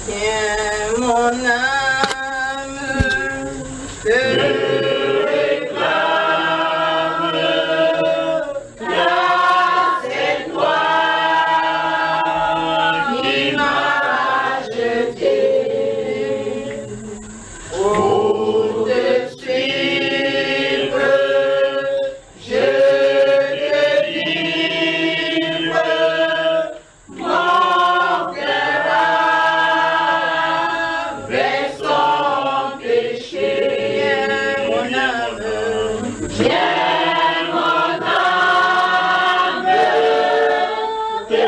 Tiens mon âme, te réclame, car c'est toi qui m'as racheté. Pour te suivre, je te livre mon cœur avec son péché. Mon âme, viens mon âme, te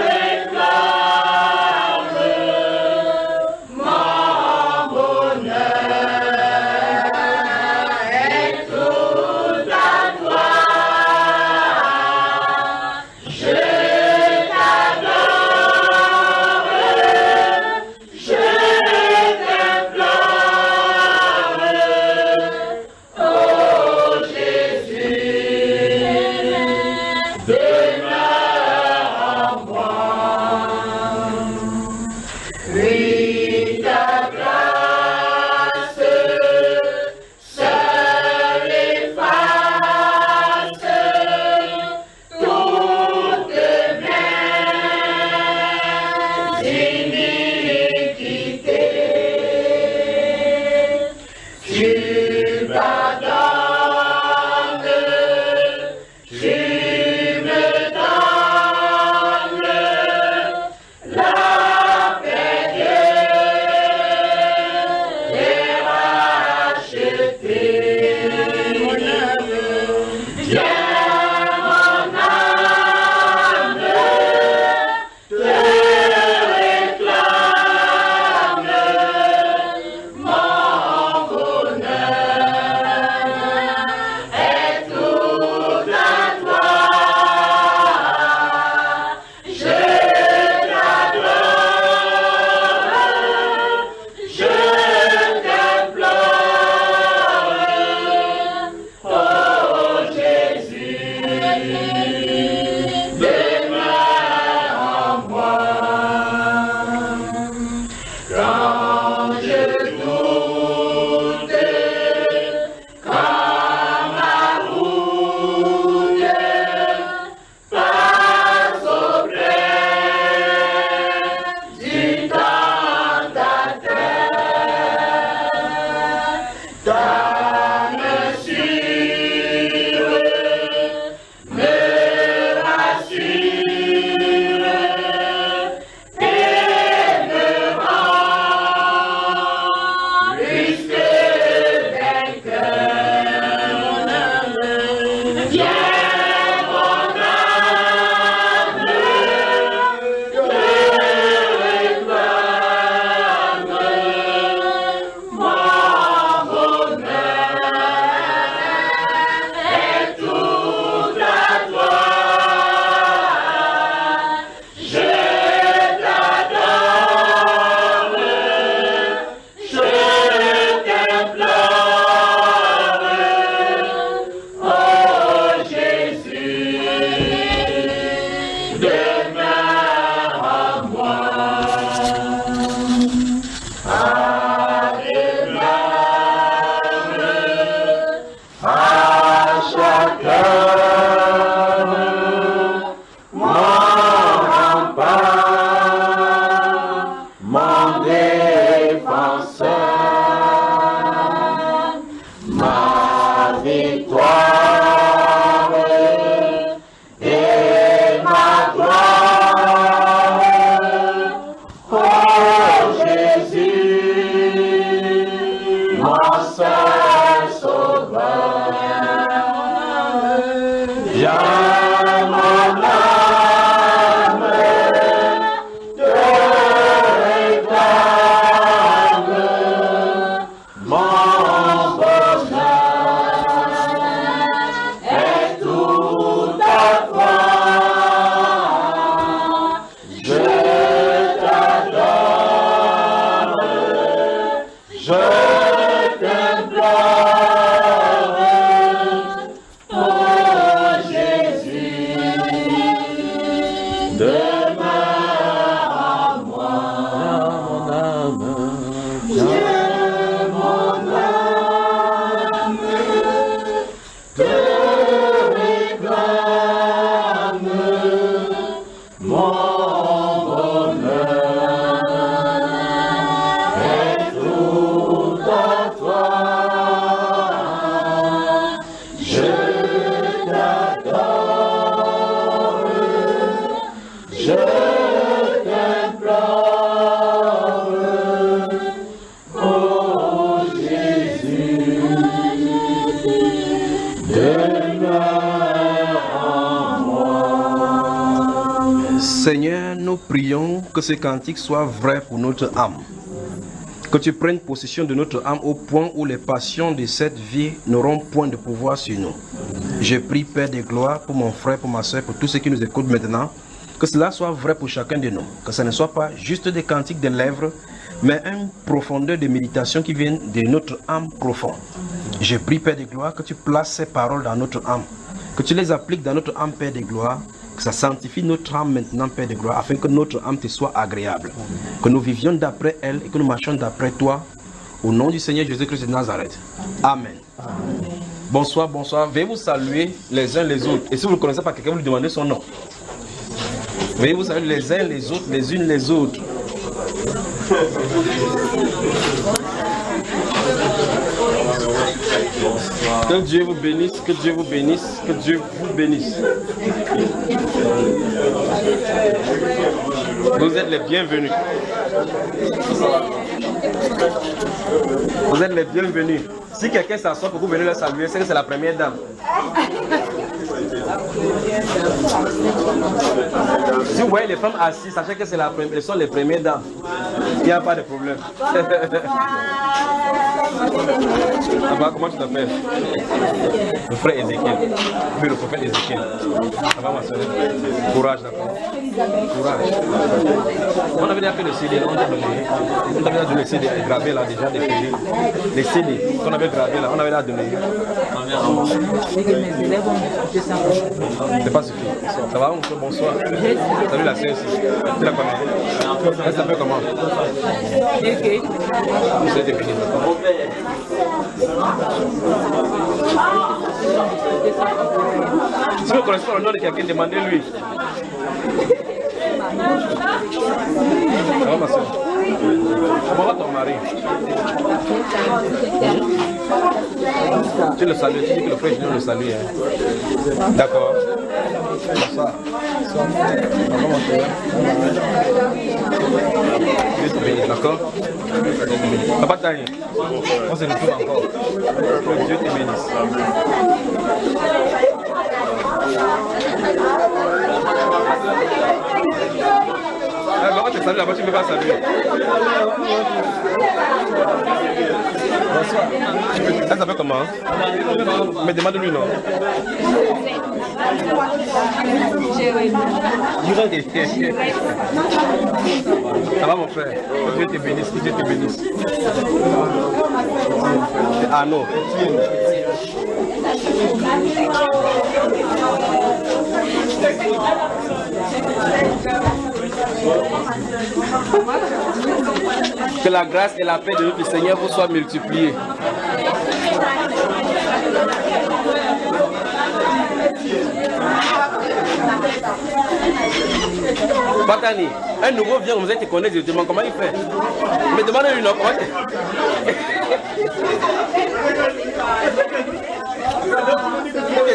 réclame mon bonheur est tout à toi. Je t'adore, je t'implore, oh Jésus, demeure en moi. Oui, ta grâce seule efface toutes mes iniquités. Tu pardonnes, tu me donnes la paix est rachetée. Mon âme, viens mon âme, te réclame mon bonheur est tout à toi. Je t'adore, je t'implore, oh Jésus, demeure en moi. Quand je doute, quand ma route passe auprès du tentateur, ta mesure me rassure et me rend plus que vainqueur. Mon âme, viens mon âme, te réclame mon bonheur est tout à toi. Je t'adore, je t'implore, oh Jésus, demeure en moi. À à chaque heure, mon rempart, mon défenseur, ma victoire et ma gloire, oh Jésus, mon seul sauveur. Viens mon âme, te réclame mon bonheur est tout à toi. Je t'adore, je t'implore, oh Jésus, demeure en moi. ce cantique soit vrai pour notre âme. Que tu prennes possession de notre âme au point où les passions de cette vie n'auront point de pouvoir sur nous. Je prie, Père de gloire, pour mon frère, pour ma soeur, pour tous ceux qui nous écoutent maintenant, que cela soit vrai pour chacun de nous. Que ce ne soit pas juste des cantiques de lèvres, mais une profondeur de méditation qui vient de notre âme profonde. Je prie, Père de gloire, que tu places ces paroles dans notre âme, que tu les appliques dans notre âme, Père de gloire, que ça sanctifie notre âme maintenant, Père de gloire, afin que notre âme te soit agréable. Que nous vivions d'après elle et que nous marchions d'après toi. Au nom du Seigneur Jésus-Christ de Nazareth. Amen. Bonsoir, bonsoir. Veuillez vous saluer les uns les autres. Et si vous ne connaissez pas quelqu'un, vous lui demandez son nom. Veuillez vous saluer les uns les autres, les unes les autres. Que Dieu vous bénisse, que Dieu vous bénisse, que Dieu vous bénisse. Vous êtes les bienvenus. Vous êtes les bienvenus. Si quelqu'un s'assoit pour que vous venez le saluer, c'est que c'est la première dame. Si vous voyez les femmes assises, sachez que elles sont les premières dames. Il n'y a pas de problème. Comment tu t'appelles? Le frère Ézéchiel. Oui, le prophète Ézéchiel. Ça va, ma soeur? Courage, d'accord? Courage. On avait déjà fait le CD, on t'a donné. On avait déjà donné le CD gravé là, déjà des CD. Les CD qu'on avait gravé là, on avait déjà donné. C'est pas suffisant. Ça va, mon frère? Bonsoir. Salut la sœur ici. Tu la connais? Elle s'appelle comment? Vous êtes béni, d'accord? Si vous connaissez pas le nom de quelqu'un, demandez-lui. Ça va, ma soeur? Comment va ton mari? Tu le salues, tu dis que le frère Julien le salue. Hein? D'accord. Bonsoir. Dieu te bénisse, d'accord? Papa Tani, on se retrouve encore. Que Dieu te bénisse. Là-bas, tu salues, là-bas, tu ne peux pas saluer. Bonsoir. Elle s'appelle comment? Mais demande-lui, non? Ça va, mon frère? Que Dieu te bénisse, que Dieu te bénisse. Ah non. Que la grâce et la paix de notre Seigneur vous soient multipliées. Patani, un nouveau vient, vous êtes te connaît directement, comment il fait? Mais demandez-lui non, comment il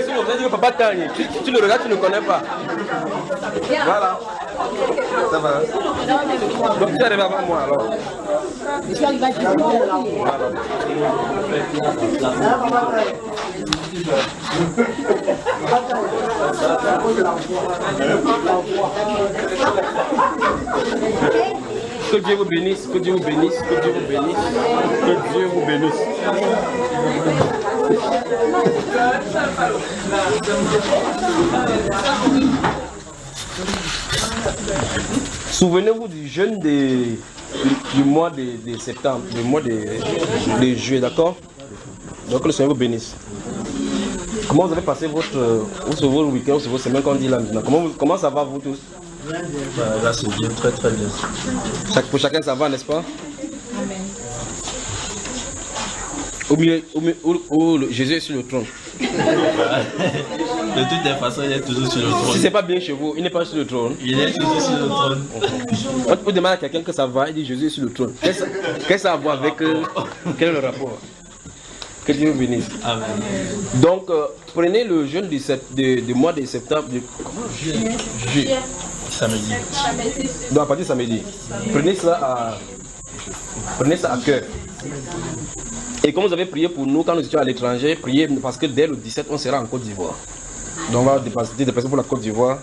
si vous dit Papa Tani, tu le regardes, tu ne le connais pas. Voilà. Ça va. Donc tu arrives avant moi alors. Je suis arrivé à Que Dieu vous bénisse, que Dieu vous bénisse, que Dieu vous bénisse, que Dieu vous bénisse. Souvenez-vous du jeûne du mois de septembre, du mois de juillet, d'accord? Donc le Seigneur vous bénisse. Comment vous avez passé votre week-end ou votre semaine qu'on dit là maintenant? Comment ça va vous tous? Là c'est bien, très très bien. Pour chacun ça va, n'est-ce pas? Amen. Au milieu, où Jésus est sur le trône. De toutes les façons, il est toujours sur le trône. Si c'est pas bien chez vous, il n'est pas sur le trône. Il est toujours sur le trône. On peut demander à quelqu'un que ça va, il dit Jésus est sur le trône. Qu'est-ce que ça a à voir avec quel est le rapport? Que Dieu vous bénisse. Amen. Donc, prenez le jeûne du mois de septembre. Juillet. Samedi. Donc, à partir de samedi. Prenez ça à cœur. Et comme vous avez prié pour nous quand nous étions à l'étranger, priez parce que dès le 17, on sera en Côte d'Ivoire. Donc, on va déplacer pour la Côte d'Ivoire.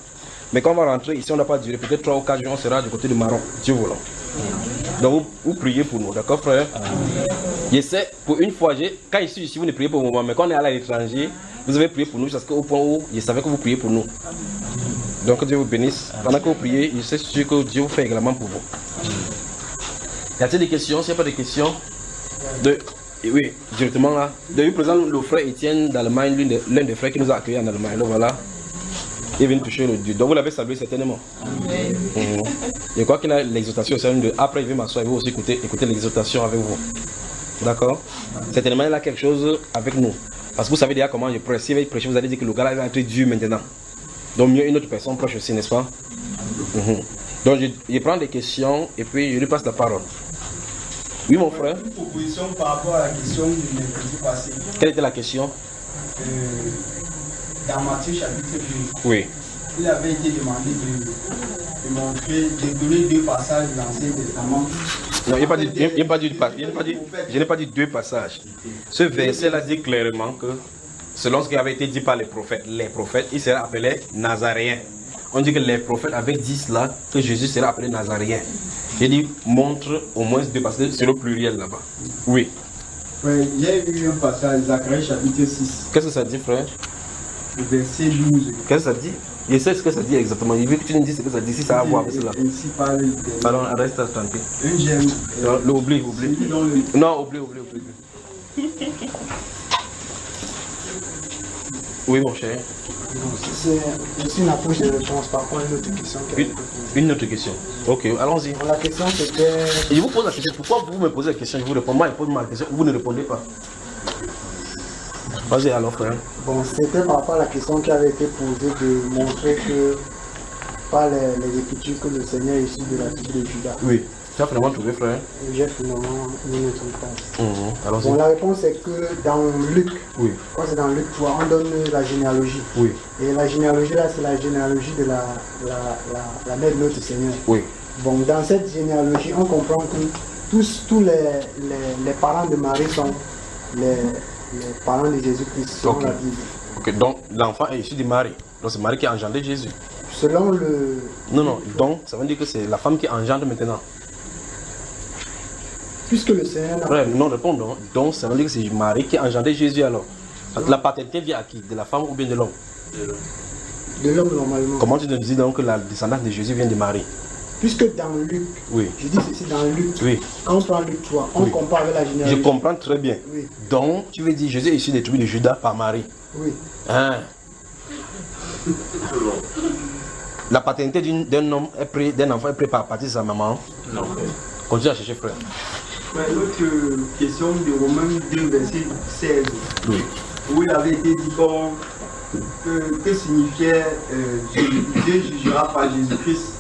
Mais quand on va rentrer ici, on n'a pas duré. Peut-être 3 ou 4 jours, on sera du côté du Maroc. Dieu voulant. Donc vous priez pour nous, d'accord frère? J'essaie, pour une fois, quand je suis ici, vous ne priez pas pour moi, mais quand on est à l'étranger, vous avez prié pour nous jusqu'au point où je savais que vous priez pour nous. Donc Dieu vous bénisse. Pendant que vous priez, je sais sûr que Dieu vous fait également pour vous. Y a-t-il des questions? S'il n'y a pas de questions, oui, directement là. De lui présente le frère Étienne d'Allemagne, l'un des frères qui nous a accueillis en Allemagne. Donc voilà. Il vient toucher le Dieu. Donc vous l'avez salué certainement. Je crois qu'il a l'exhortation. Après il vient m'asseoir, il va aussi écouter l'exhortation avec vous. D'accord? Certainement il a quelque chose avec nous. Parce que vous savez déjà comment je prêche. Si il va prêcher, vous allez dire que le gars là va être Dieu maintenant. Donc mieux une autre personne proche aussi, n'est-ce pas? Donc je prends des questions et puis je lui passe la parole. Oui mon frère. Une proposition par rapport à la question du mercredi passé. Quelle était la question? Dans Matthieu chapitre 2. Oui. Il avait été demandé de montrer, de donner 2 passages de l'Ancien Testament. Non, je n'ai pas dit 2 passages. Ce verset-là dit clairement que selon ce qui avait été dit par les prophètes, ils seraient appelés Nazaréens. On dit que les prophètes avaient dit cela, que Jésus serait appelé Nazaréen. J'ai dit montre au moins 2 passages, c'est le pluriel là-bas. Oui. Frère, j'ai eu un passage, Zacharie chapitre 6. Qu'est-ce que ça dit, frère? Verset 12. Qu'est-ce que ça dit? Je sais ce que ça dit exactement. Je veux que tu nous dises ce que ça dit, si ça a à voir avec cela. Ainsi parle l'Éternel. Pardon, reste tranquille. Un j'aime. Oublie. Non, oublie. Oui, mon cher. C'est une approche de réponse par rapport à une autre question. Une autre question. Ok, allons-y. La question c'était... Je vous pose la question. Pourquoi vous me posez la question? Je vous réponds. Moi, je pose ma question. Vous ne répondez pas. Vas-y alors, frère. Bon, c'était par rapport à la question qui avait été posée de montrer que par les Écritures que le Seigneur est issu de la tribu de Judas. Oui. Tu as finalement trouvé, frère? J'ai finalement une autre réponse. Allons-y. Bon, la réponse est que dans Luc, oui. Quand c'est dans Luc 3, on donne la généalogie. Oui. Et la généalogie là, c'est la généalogie de la mère de notre Seigneur. Oui. Bon, dans cette généalogie, on comprend que tous les parents de Marie sont les parents de Jésus-Christ, selon la Bible. Ok, donc l'enfant est issu de Marie. Donc c'est Marie qui a engendré Jésus. Selon le... Non, donc ça veut dire que c'est la femme qui engendre maintenant. Puisque le Seigneur... Frère, non, réponds donc ça veut dire que c'est Marie qui a engendré Jésus alors. La paternité vient à qui? De la femme ou bien de l'homme? De l'homme normalement. Comment tu te dis donc que la descendance de Jésus vient de Marie? Puisque dans Luc, oui. Je dis ceci dans Luc, oui. Quand on prend Luc 3, on compare avec la généalogie. Je comprends très bien. Oui. Donc, tu veux dire Jésus est issu des tribus de Judas par Marie. Oui. Hein? La paternité d'un homme est prise, d'un enfant est prise par partie de sa maman. Non. Continue à chercher, frère. L'autre question de Romains 2, verset 16. Oui. Où il avait été dit que signifiait Dieu jugera par Jésus-Christ.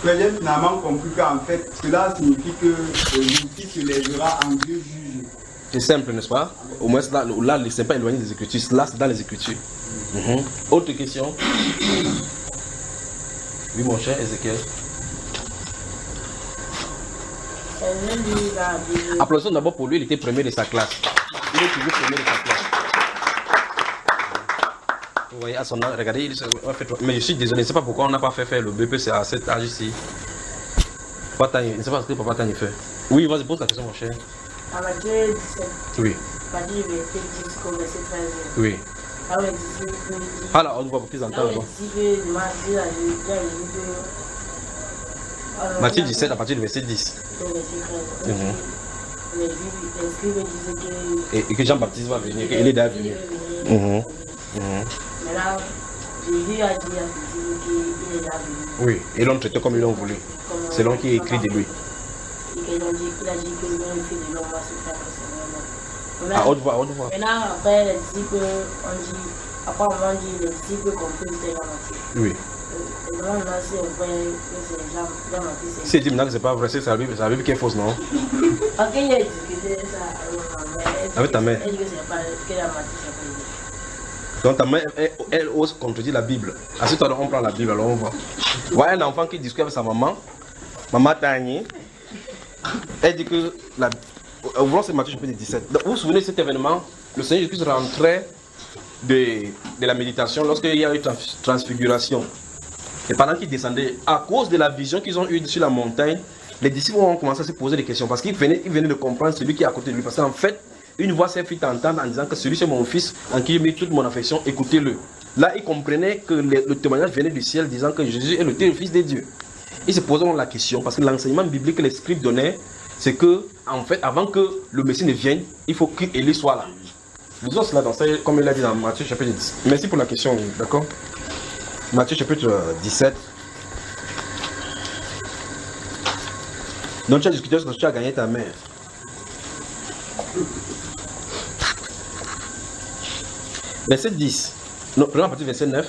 J'ai finalement compris qu'en fait, cela signifie que Jésus-Christ se lèvera en Dieu juge. C'est simple, n'est-ce pas? Au moins, là c'est pas éloigné des Écritures. Là, c'est dans les Écritures. Autre question? Oui, mon cher Ézéchiel. Applaudissons d'abord pour lui, il était premier de sa classe. Il est toujours premier de sa classe. Vous voyez, à son âge, regardez, mais je suis désolé, je ne sais pas pourquoi on n'a pas fait faire le BPC à cet âge ici. Je ne sais pas ce que papa t'a fait. Oui, vas-y, pose la question, mon cher. À Matthieu 17. Oui. Matthieu verset 10 comme verset 13. Oui. Ah là, on voit plus entendre. Matthieu 17 à partir du verset 10. Et que Jean-Baptiste va venir, qu'il est déjà venu. Mais là, Jésus a dit à Jésus qu'il est déjà venu. Oui, ils l'ont traité comme ils l'ont voulu, selon qui est écrit de lui. Et qu'il a dit que le fait de l'homme va se faire personnellement. À haute voix. Maintenant, après, les disciples, après on dit les disciples compris c'était Jean-Baptiste. Oui. Et maintenant, si on voit que c'est Jean-Baptiste. Si il dit maintenant que c'est pas vrai, c'est la Bible qui est fausse, non? Ok, il a discuté ça avec ta mère. Elle dit que c'est pas que Jean-Baptiste n'a pas dit. Donc ta mère, elle ose contredire la Bible. Ensuite, on prend la Bible, alors on voit. Voilà un enfant qui discute avec sa maman. Maman Tani. Elle dit que ouvrons ce Matthieu chapitre 17. Donc, vous vous souvenez de cet événement? Le Seigneur Jésus rentrait de la méditation, lorsqu'il y a eu transfiguration, et pendant qu'ils descendaient, à cause de la vision qu'ils ont eue sur la montagne, les disciples ont commencé à se poser des questions parce qu'ils venaient de comprendre celui qui est à côté de lui. Parce qu'en fait, une voix s'est fait entendre en disant que celui c'est mon fils en qui j'ai mis toute mon affection, écoutez-le. Là, ils comprenaient que le témoignage venait du ciel disant que Jésus est le fils de Dieu. Ils se posaient la question parce que l'enseignement biblique que les scribes donnaient, c'est que, en fait, avant que le Messie ne vienne, il faut qu'Élie soit là. Nous avons cela dans ça, comme il l'a dit dans Matthieu chapitre 10. Merci pour la question, d'accord? Matthieu chapitre 17. Donc tu as discuté parce que tu as gagné ta mère. Verset 10. Non, prenons à partir du verset 9.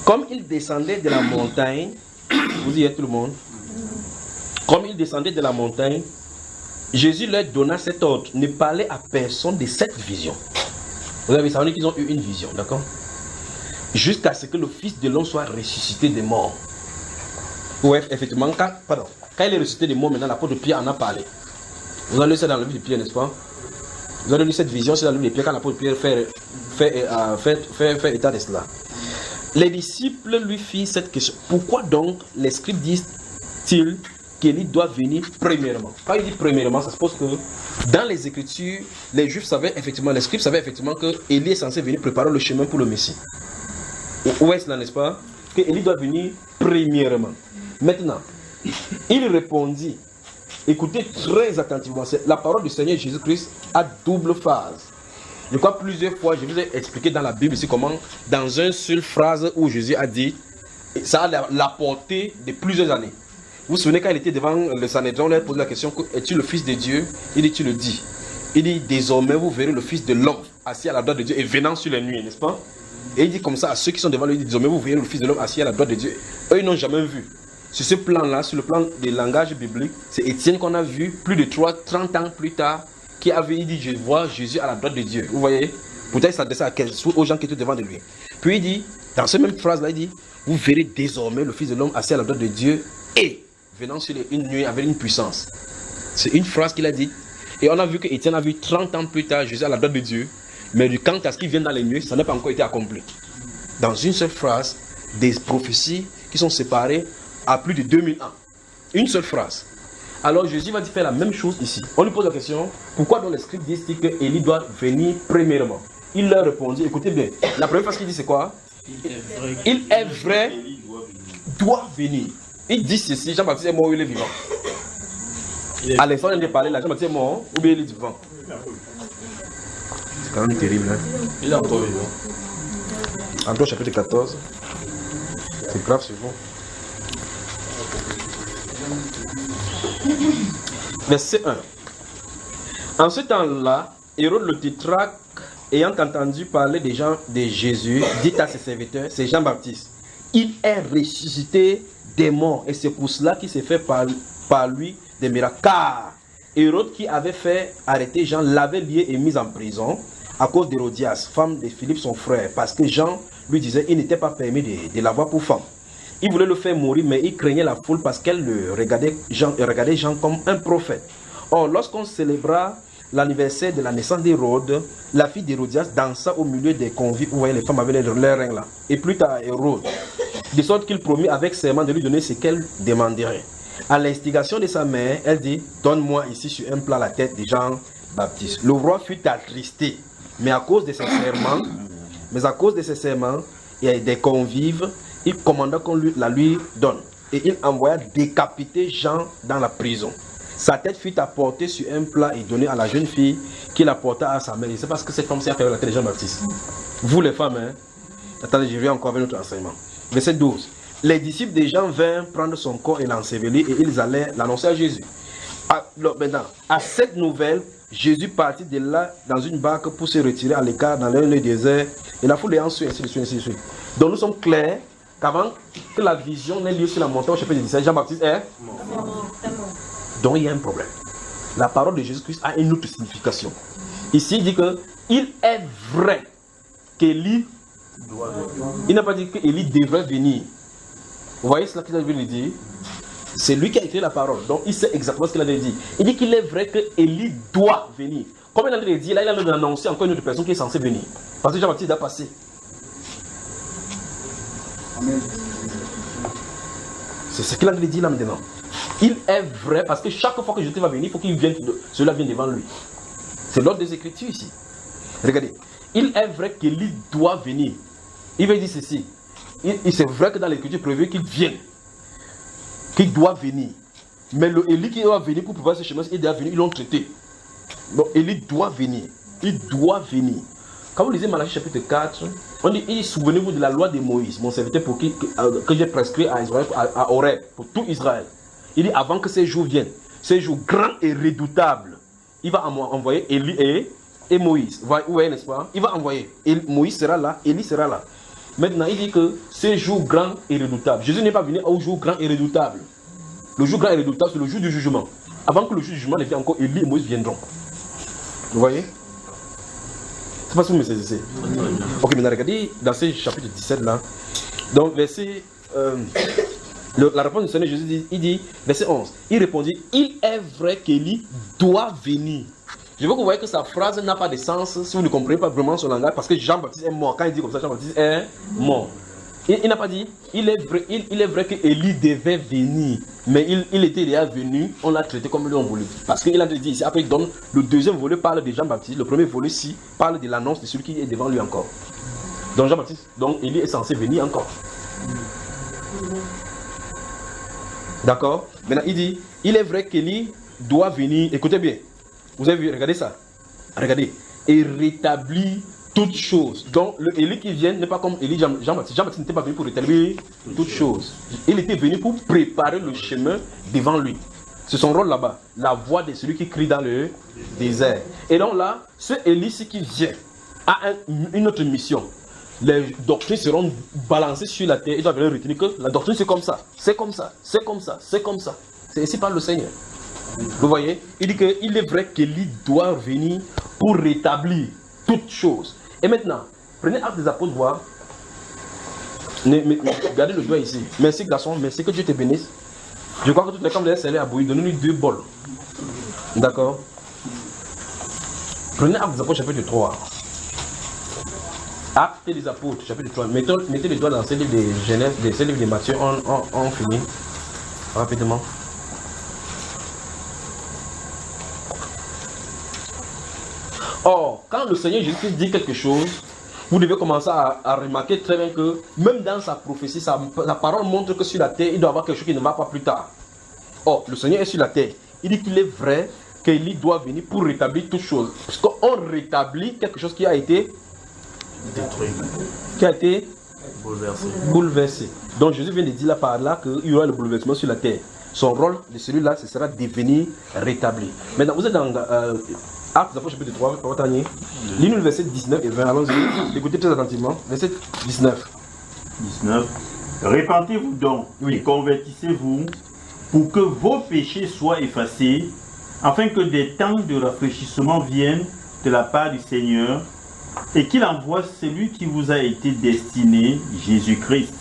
Comme il descendait de la montagne, vous y êtes tout le monde? Comme il descendait de la montagne, Jésus leur donna cet ordre: ne parlez à personne de cette vision. Vous avez savez qu'ils ont eu une vision, d'accord? Jusqu'à ce que le Fils de l'homme soit ressuscité des morts. Ouais, effectivement, quand il est ressuscité des morts, maintenant l'apôtre Pierre en a parlé. Vous avez lu ça dans le livre de Pierre, n'est-ce pas? Vous avez lu cette vision, c'est dans le livre de Pierre, quand l'apôtre Pierre fait état de cela. Les disciples lui firent cette question: pourquoi donc les scribes disent-ils qu'Élie doit venir premièrement? Quand il dit premièrement, ça suppose que dans les Écritures, les Juifs savaient effectivement, les scribes savaient effectivement que Élie est censé venir préparer le chemin pour le Messie. Où est-ce là, n'est-ce pas? Que Élie doit venir premièrement. Maintenant, il répondit, écoutez très attentivement, la parole du Seigneur Jésus-Christ a double phase. Je crois plusieurs fois, je vous ai expliqué dans la Bible ici comment, dans une seule phrase où Jésus a dit, ça a la portée de plusieurs années. Vous vous souvenez quand il était devant le Sanhédrin, on lui a posé la question: es-tu le Fils de Dieu? Il dit: tu le dis. Il dit: désormais vous verrez le Fils de l'homme assis à la droite de Dieu et venant sur les nuées, n'est-ce pas? Et il dit comme ça à ceux qui sont devant lui: désormais vous verrez le Fils de l'homme assis à la droite de Dieu. Eux ils n'ont jamais vu. Sur ce plan-là, sur le plan du langage biblique, c'est Étienne qu'on a vu plus de 30 ans plus tard, qui avait dit: je vois Jésus à la droite de Dieu. Vous voyez? Peut-être il s'adressait aux gens qui étaient devant de lui. Puis il dit, dans cette même phrase-là, il dit: vous verrez désormais le Fils de l'homme assis à la droite de Dieu et venant sur une nuée avec une puissance. C'est une phrase qu'il a dit. Et on a vu que Étienne a vu 30 ans plus tard Jésus à la droite de Dieu. Mais du quant à ce qui vient dans les nuées, ça n'a pas encore été accompli. Dans une seule phrase, des prophéties qui sont séparées à plus de 2000 ans. Une seule phrase. Alors Jésus va faire la même chose ici. On lui pose la question: pourquoi dans les scripts disent-ils que Élie doit venir premièrement? Il leur répondit, écoutez bien, la première phrase qu'il dit c'est quoi? Il est vrai, doit venir. Il dit ceci: Jean-Baptiste est mort ou il est vivant? Alexandre vient de parler là, Jean-Baptiste est mort ou bien il est vivant? C'est quand même terrible. Hein? Il est encore vivant. Entre chapitre 14. C'est grave, c'est bon. Verset 1. En ce temps-là, Hérode le tétrarque, ayant entendu parler des gens de Jésus, dit à ses serviteurs: c'est Jean-Baptiste. Il est ressuscité des morts, et c'est pour cela qu'il s'est fait par lui des miracles. Car Hérode, qui avait fait arrêter Jean, l'avait lié et mis en prison à cause d'Hérodias, femme de Philippe son frère, parce que Jean lui disait il n'était pas permis de l'avoir pour femme. Il voulait le faire mourir, mais il craignait la foule parce qu'elle regardait Jean comme un prophète. Or, lorsqu'on célébra l'anniversaire de la naissance d'Hérode, la fille d'Hérodias dansa au milieu des convives. Vous voyez, les femmes avaient leur règles là. Et plus tard, Hérode, de sorte qu'il promit avec serment de lui donner ce qu'elle demanderait. À l'instigation de sa mère, elle dit: donne-moi ici sur un plat la tête de Jean-Baptiste. Le roi fut attristé, mais à cause de ses serments, et des convives, il commanda qu'on la lui donne. Et il envoya décapiter Jean dans la prison. Sa tête fut apportée sur un plat et donnée à la jeune fille qui l'apporta à sa mère. C'est parce que cette femme s'est affaire la tête de Jean-Baptiste. Vous les femmes, hein? Attendez, je viens encore avec notre enseignement. Verset 12. Les disciples de Jean vinrent prendre son corps et l'ensevelir, et ils allaient l'annoncer à Jésus. Maintenant, à cette nouvelle, Jésus partit de là dans une barque pour se retirer à l'écart dans le désert, et la foule ayant su, ainsi de suite, ainsi de suite. Donc nous sommes clairs qu'avant que la vision n'ait lieu sur la montagne au chapitre 17, Jean-Baptiste est mort. Donc il y a un problème. La parole de Jésus-Christ a une autre signification. Ici il dit que il est vrai qu'Élie doit venir. Il n'a pas dit qu'Élie devrait venir. Vous voyez ce qu'il a voulu dire? C'est lui qui a écrit la parole. Donc il sait exactement ce qu'il avait dit. Il dit qu'il est vrai qu'Élie doit venir. Comme il a dit, là, il a annoncé encore une autre personne qui est censée venir. Parce que Jean-Baptiste a passé. Amen. C'est ce qu'il a dit là maintenant. Il est vrai, parce que chaque fois que Jésus va venir, il faut qu'il vienne, cela vienne devant lui. C'est l'ordre des Écritures ici. Regardez, il est vrai qu'Élie doit venir. Il va dire ceci. C'est vrai que dans l'Écriture prévu qu'il vienne, qu'il doit venir. Mais le Élie qui doit venir pour pouvoir ce chemin, il est déjà venu, ils l'ont traité. Donc Élie doit venir. Il doit venir. Quand vous lisez Malachie chapitre 4, on dit, souvenez-vous de la loi de Moïse, mon serviteur pour que j'ai prescrit à Israël, à Horeb, pour tout Israël. Il dit, avant que ces jours viennent, ces jours grands et redoutables, il va envoyer Élie et Moïse. Vous voyez, n'est-ce pas? Il va envoyer. Moïse sera là, Élie sera là. Maintenant, il dit que ces jours grands et redoutables. Jésus n'est pas venu au jour grand et redoutable. Le jour grand et redoutable, c'est le jour du jugement. Avant que le jour du jugement ne vienne encore, Élie et Moïse viendront. Vous voyez? C'est pas ce que vous me saisissez. Ok, maintenant regardez dans ce chapitre 17 là. Donc, verset. La réponse du Seigneur Jésus dit, il dit, verset 11. Il répondit, il est vrai qu'Élie doit venir. Je veux que vous voyez que sa phrase n'a pas de sens si vous ne comprenez pas vraiment son langage, parce que Jean-Baptiste est mort. Quand il dit comme ça, Jean-Baptiste est mort. Il n'a pas dit, il est vrai qu'Élie devait venir, mais il était déjà venu, on l'a traité comme ils l'ont voulu. Parce qu'il a dit ici, après il donne, le deuxième volet parle de Jean-Baptiste, le premier volet ici parle de l'annonce de celui qui est devant lui encore. Donc Jean-Baptiste, donc Élie est censé venir encore. D'accord? Maintenant il dit, il est vrai qu'Élie doit venir, écoutez bien, vous avez vu, regardez ça, regardez, et rétablir toutes choses. Donc, le Élie qui vient n'est pas comme Élie Jean-Baptiste. Jean-Baptiste n'était pas venu pour rétablir toutes choses. Il était venu pour préparer le chemin devant lui. C'est son rôle là-bas. La voix de celui qui crie dans le désert. Et donc là, ce Élie qui vient a une autre mission. Les doctrines seront balancées sur la terre. Il doit venir retenir que la doctrine c'est comme ça. C'est comme ça. C'est comme ça. C'est comme ça. C'est ici par le Seigneur. Vous voyez? Il dit qu'il est vrai qu'Élie doit venir pour rétablir toutes choses. Et maintenant, prenez Actes des Apôtres, voir. Gardez le doigt ici. Merci garçon, merci que Dieu te bénisse. Je crois que toutes les femmes de la à bouillir, donnez-lui 2 bols. D'accord? Prenez Actes des Apôtres, chapitre 3. Actes des Apôtres, chapitre 3. Mettez les doigts dans ces livres de Genèse, ces livres de Matthieu, on finit. Rapidement. Or, quand le Seigneur Jésus dit quelque chose, vous devez commencer à remarquer très bien que même dans sa prophétie, sa parole montre que sur la terre, il doit y avoir quelque chose qui ne va pas plus tard. Or, le Seigneur est sur la terre. Il dit qu'il est vrai qu'Élie doit venir pour rétablir toutes choses. Parce qu'on rétablit quelque chose qui a été détruit, qui a été bouleversé. Donc Jésus vient de dire là par là qu'il y aura le bouleversement sur la terre. Son rôle de celui-là, ce sera de venir rétablir. Maintenant, vous êtes dans Actes des Apôtres, chapitre 3, par votre lis-nous le verset 19 et 20. Allons-y, écoutez très attentivement. Verset 19. 19. Répentez-vous donc et convertissez-vous pour que vos péchés soient effacés, afin que des temps de rafraîchissement viennent de la part du Seigneur et qu'il envoie celui qui vous a été destiné, Jésus-Christ,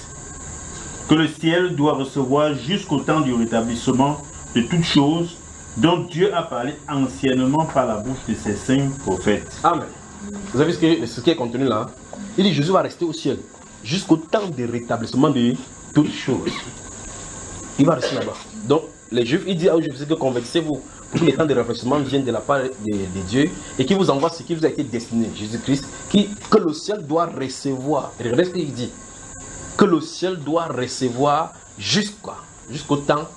que le ciel doit recevoir jusqu'au temps du rétablissement de toutes choses dont Dieu a parlé anciennement par la bouche de ses saints prophètes. Amen. Vous avez vu ce qui est contenu là? Il dit Jésus va rester au ciel jusqu'au temps de rétablissement de toutes choses. Il va rester là-bas. Donc, les Juifs, il dit aux Juifs que convertissez-vous pour que les temps de rafraîchissement viennent de la part de Dieu et qu'il vous envoie ce qui vous a été destiné, Jésus-Christ, que le ciel doit recevoir. Regardez ce qu'il dit. Que le ciel doit recevoir jusqu'au temps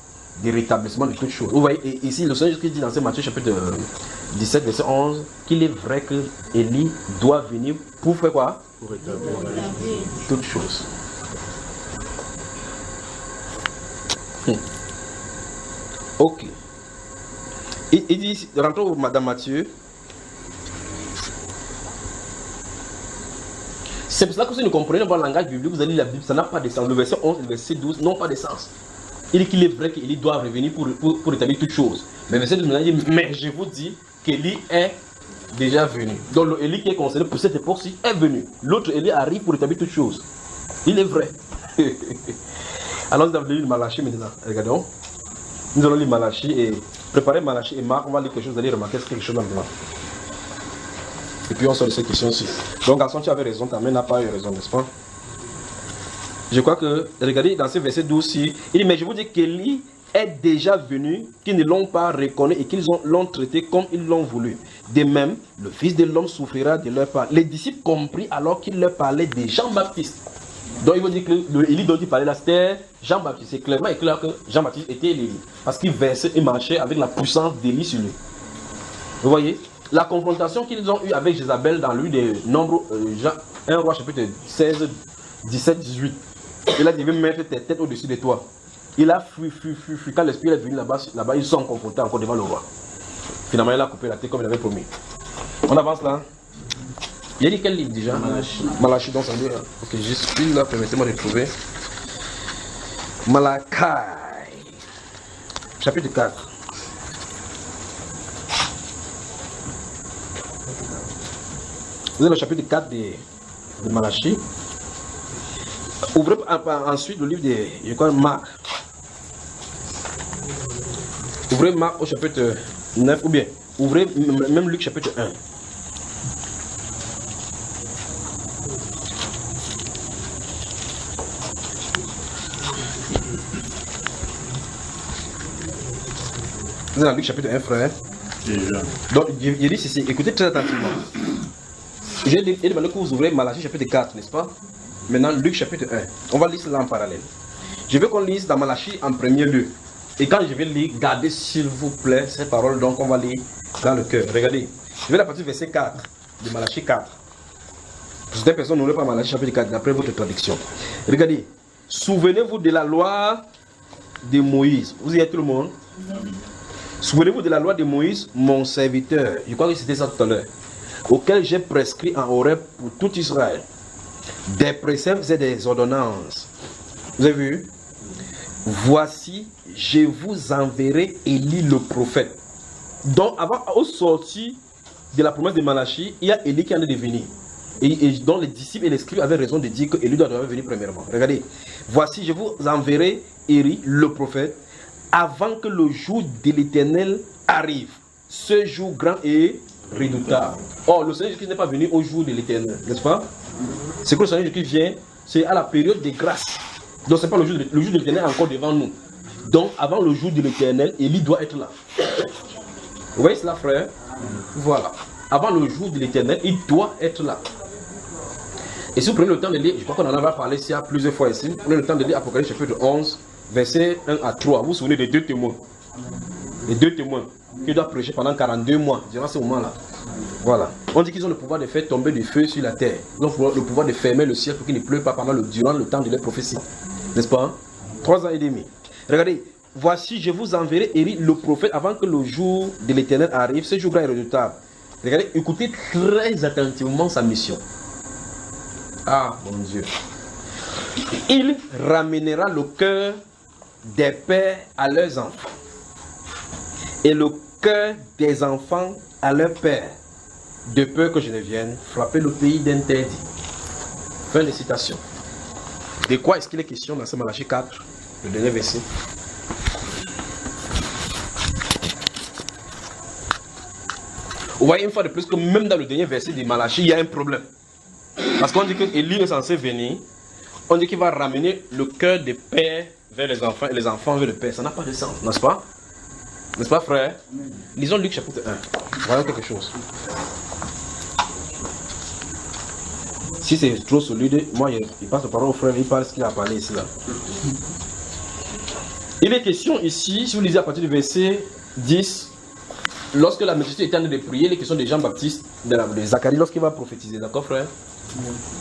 du rétablissement de toutes choses. Vous voyez, et ici, le Seigneur Jésus dit dans ce Matthieu chapitre 17, verset 11, qu'il est vrai que Élie doit venir pour faire quoi? Pour rétablir toutes choses. Ok. Il dit, rentrons Madame Matthieu. C'est pour cela que si vous ne comprenez pas le langage biblique, vous allez lire la Bible, ça n'a pas de sens. Le verset 11 et le verset 12 n'ont pas de sens. Il dit qu'il est vrai qu'Élie doit revenir pour établir toutes choses. Mais le verset 12 dit, mais je vous dis qu'Élie est déjà venu. Donc l'Élie qui est concerné pour cette époque-ci est venu. L'autre Élie arrive pour établir toutes choses. Il est vrai. Alors nous allons lire Malachie maintenant. Regardons. Nous allons lire Malachie et préparer Malachie et Marc. On va lire quelque chose, vous allez remarquer quelque chose maintenant. Et puis on sort de cette question-ci. Donc garçon, tu avais raison, ta mère n'a pas eu raison, n'est-ce pas? Je crois que, regardez dans ce verset 12, il dit, mais je vous dis qu'Élie est déjà venu, qu'ils ne l'ont pas reconnu et qu'ils l'ont traité comme ils l'ont voulu. De même, le Fils de l'homme souffrira de leur part. Les disciples compris alors qu'il leur parlait de Jean-Baptiste. Donc il veut dire que Élie dont il parlait là, c'était Jean-Baptiste. C'est clairement clair que Jean-Baptiste était Élie. Parce qu'il versait et marchait avec la puissance d'Élie sur lui. Vous voyez? La confrontation qu'ils ont eue avec Jézabel dans lui des Nombres, 1 Roi chapitre 16, 17, 18. Il a dit, je vais mettre tes têtes au-dessus de toi. Il a fui. Quand l'esprit est venu là-bas, ils sont confrontés encore devant le roi. Finalement, il a coupé la tête comme il avait promis. On avance là. Il a dit quel livre déjà? Malachie, donc ça veut dire. Ok, juste une là, permettez-moi de trouver. Malachi, chapitre 4. Vous avez le chapitre 4 de Malachie. Ouvrez ensuite le livre de Marc. Ouvrez Marc au chapitre 9, ou bien ouvrez même Luc chapitre 1. Vous êtes dans Luc chapitre 1, frère. Donc, il dit ceci, écoutez très attentivement. J'ai demandé que vous ouvrez Malachie chapitre 4, n'est-ce pas? Maintenant, Luc chapitre 1. On va lire cela en parallèle. Je veux qu'on lise dans Malachie en premier lieu. Et quand je vais lire, gardez s'il vous plaît ces paroles, donc on va lire dans le cœur. Regardez, je vais la partie verset 4 de Malachie 4. Certaines personnes n'auraient pas Malachie chapitre 4 d'après votre traduction. Regardez, souvenez-vous de la loi de Moïse. Vous y êtes tout le monde? Souvenez-vous de la loi de Moïse, mon serviteur. Je crois que c'était ça tout à l'heure. Auquel j'ai prescrit en Horeb pour tout Israël. Des préceptes et des ordonnances. Vous avez vu? Voici, je vous enverrai Élie le prophète. Donc, avant, au sorti de la promesse de Malachie, il y a Élie qui en est devenu. Et dont les disciples et les scribes avaient raison de dire que Élie doit venir premièrement. Regardez, voici, je vous enverrai Élie le prophète avant que le jour de l'Éternel arrive. Ce jour grand et redoutable. Or, le Seigneur Jésus n'est pas venu au jour de l'Éternel, n'est-ce pas? C'est que le Seigneur Jésus vient, c'est à la période de grâce. Donc, ce n'est pas le jour de l'Éternel encore devant nous. Donc, avant le jour de l'Éternel, Élie doit être là. Vous voyez cela, frère? Voilà. Avant le jour de l'Éternel, il doit être là. Et si vous prenez le temps de lire, je crois qu'on en a parlé ici plusieurs fois ici, prenez le temps de lire Apocalypse chapitre 11, versets 1 à 3. Vous vous souvenez des deux témoins? Les deux témoins qui doivent prêcher pendant 42 mois, durant ce moment-là. Voilà. On dit qu'ils ont le pouvoir de faire tomber du feu sur la terre. Ils ont le pouvoir de fermer le ciel pour qu'il ne pleuve pas durant le temps de leur prophétie. N'est-ce pas? 3 ans et demi. Regardez, voici, je vous enverrai Élie le prophète avant que le jour de l'Éternel arrive. Ce jour-là est redoutable. Regardez, écoutez très attentivement sa mission. Ah, mon Dieu. Il ramènera le cœur des pères à leurs enfants et le cœur des enfants à leurs pères, de peur que je ne vienne frapper le pays d'interdit. Fin de citation. De quoi est-ce qu'il est question dans ce Malachie 4, le dernier verset? Vous voyez une fois de plus que même dans le dernier verset de Malachie, il y a un problème. Parce qu'on dit que Élie est censé venir, on dit qu'il va ramener le cœur des pères vers les enfants et les enfants vers le père. Ça n'a pas de sens, n'est-ce pas? N'est-ce pas, frère? Lisons Luc chapitre 1. Voyons quelque chose. Si c'est trop solide, moi, il passe la parole au frère, il parle ce qu'il a parlé ici. Là. Il est question ici, si vous lisez à partir du verset 10, lorsque la multitude était en train de prier, les questions de Jean-Baptiste, de Zacharie, lorsqu'il va prophétiser, d'accord, frère?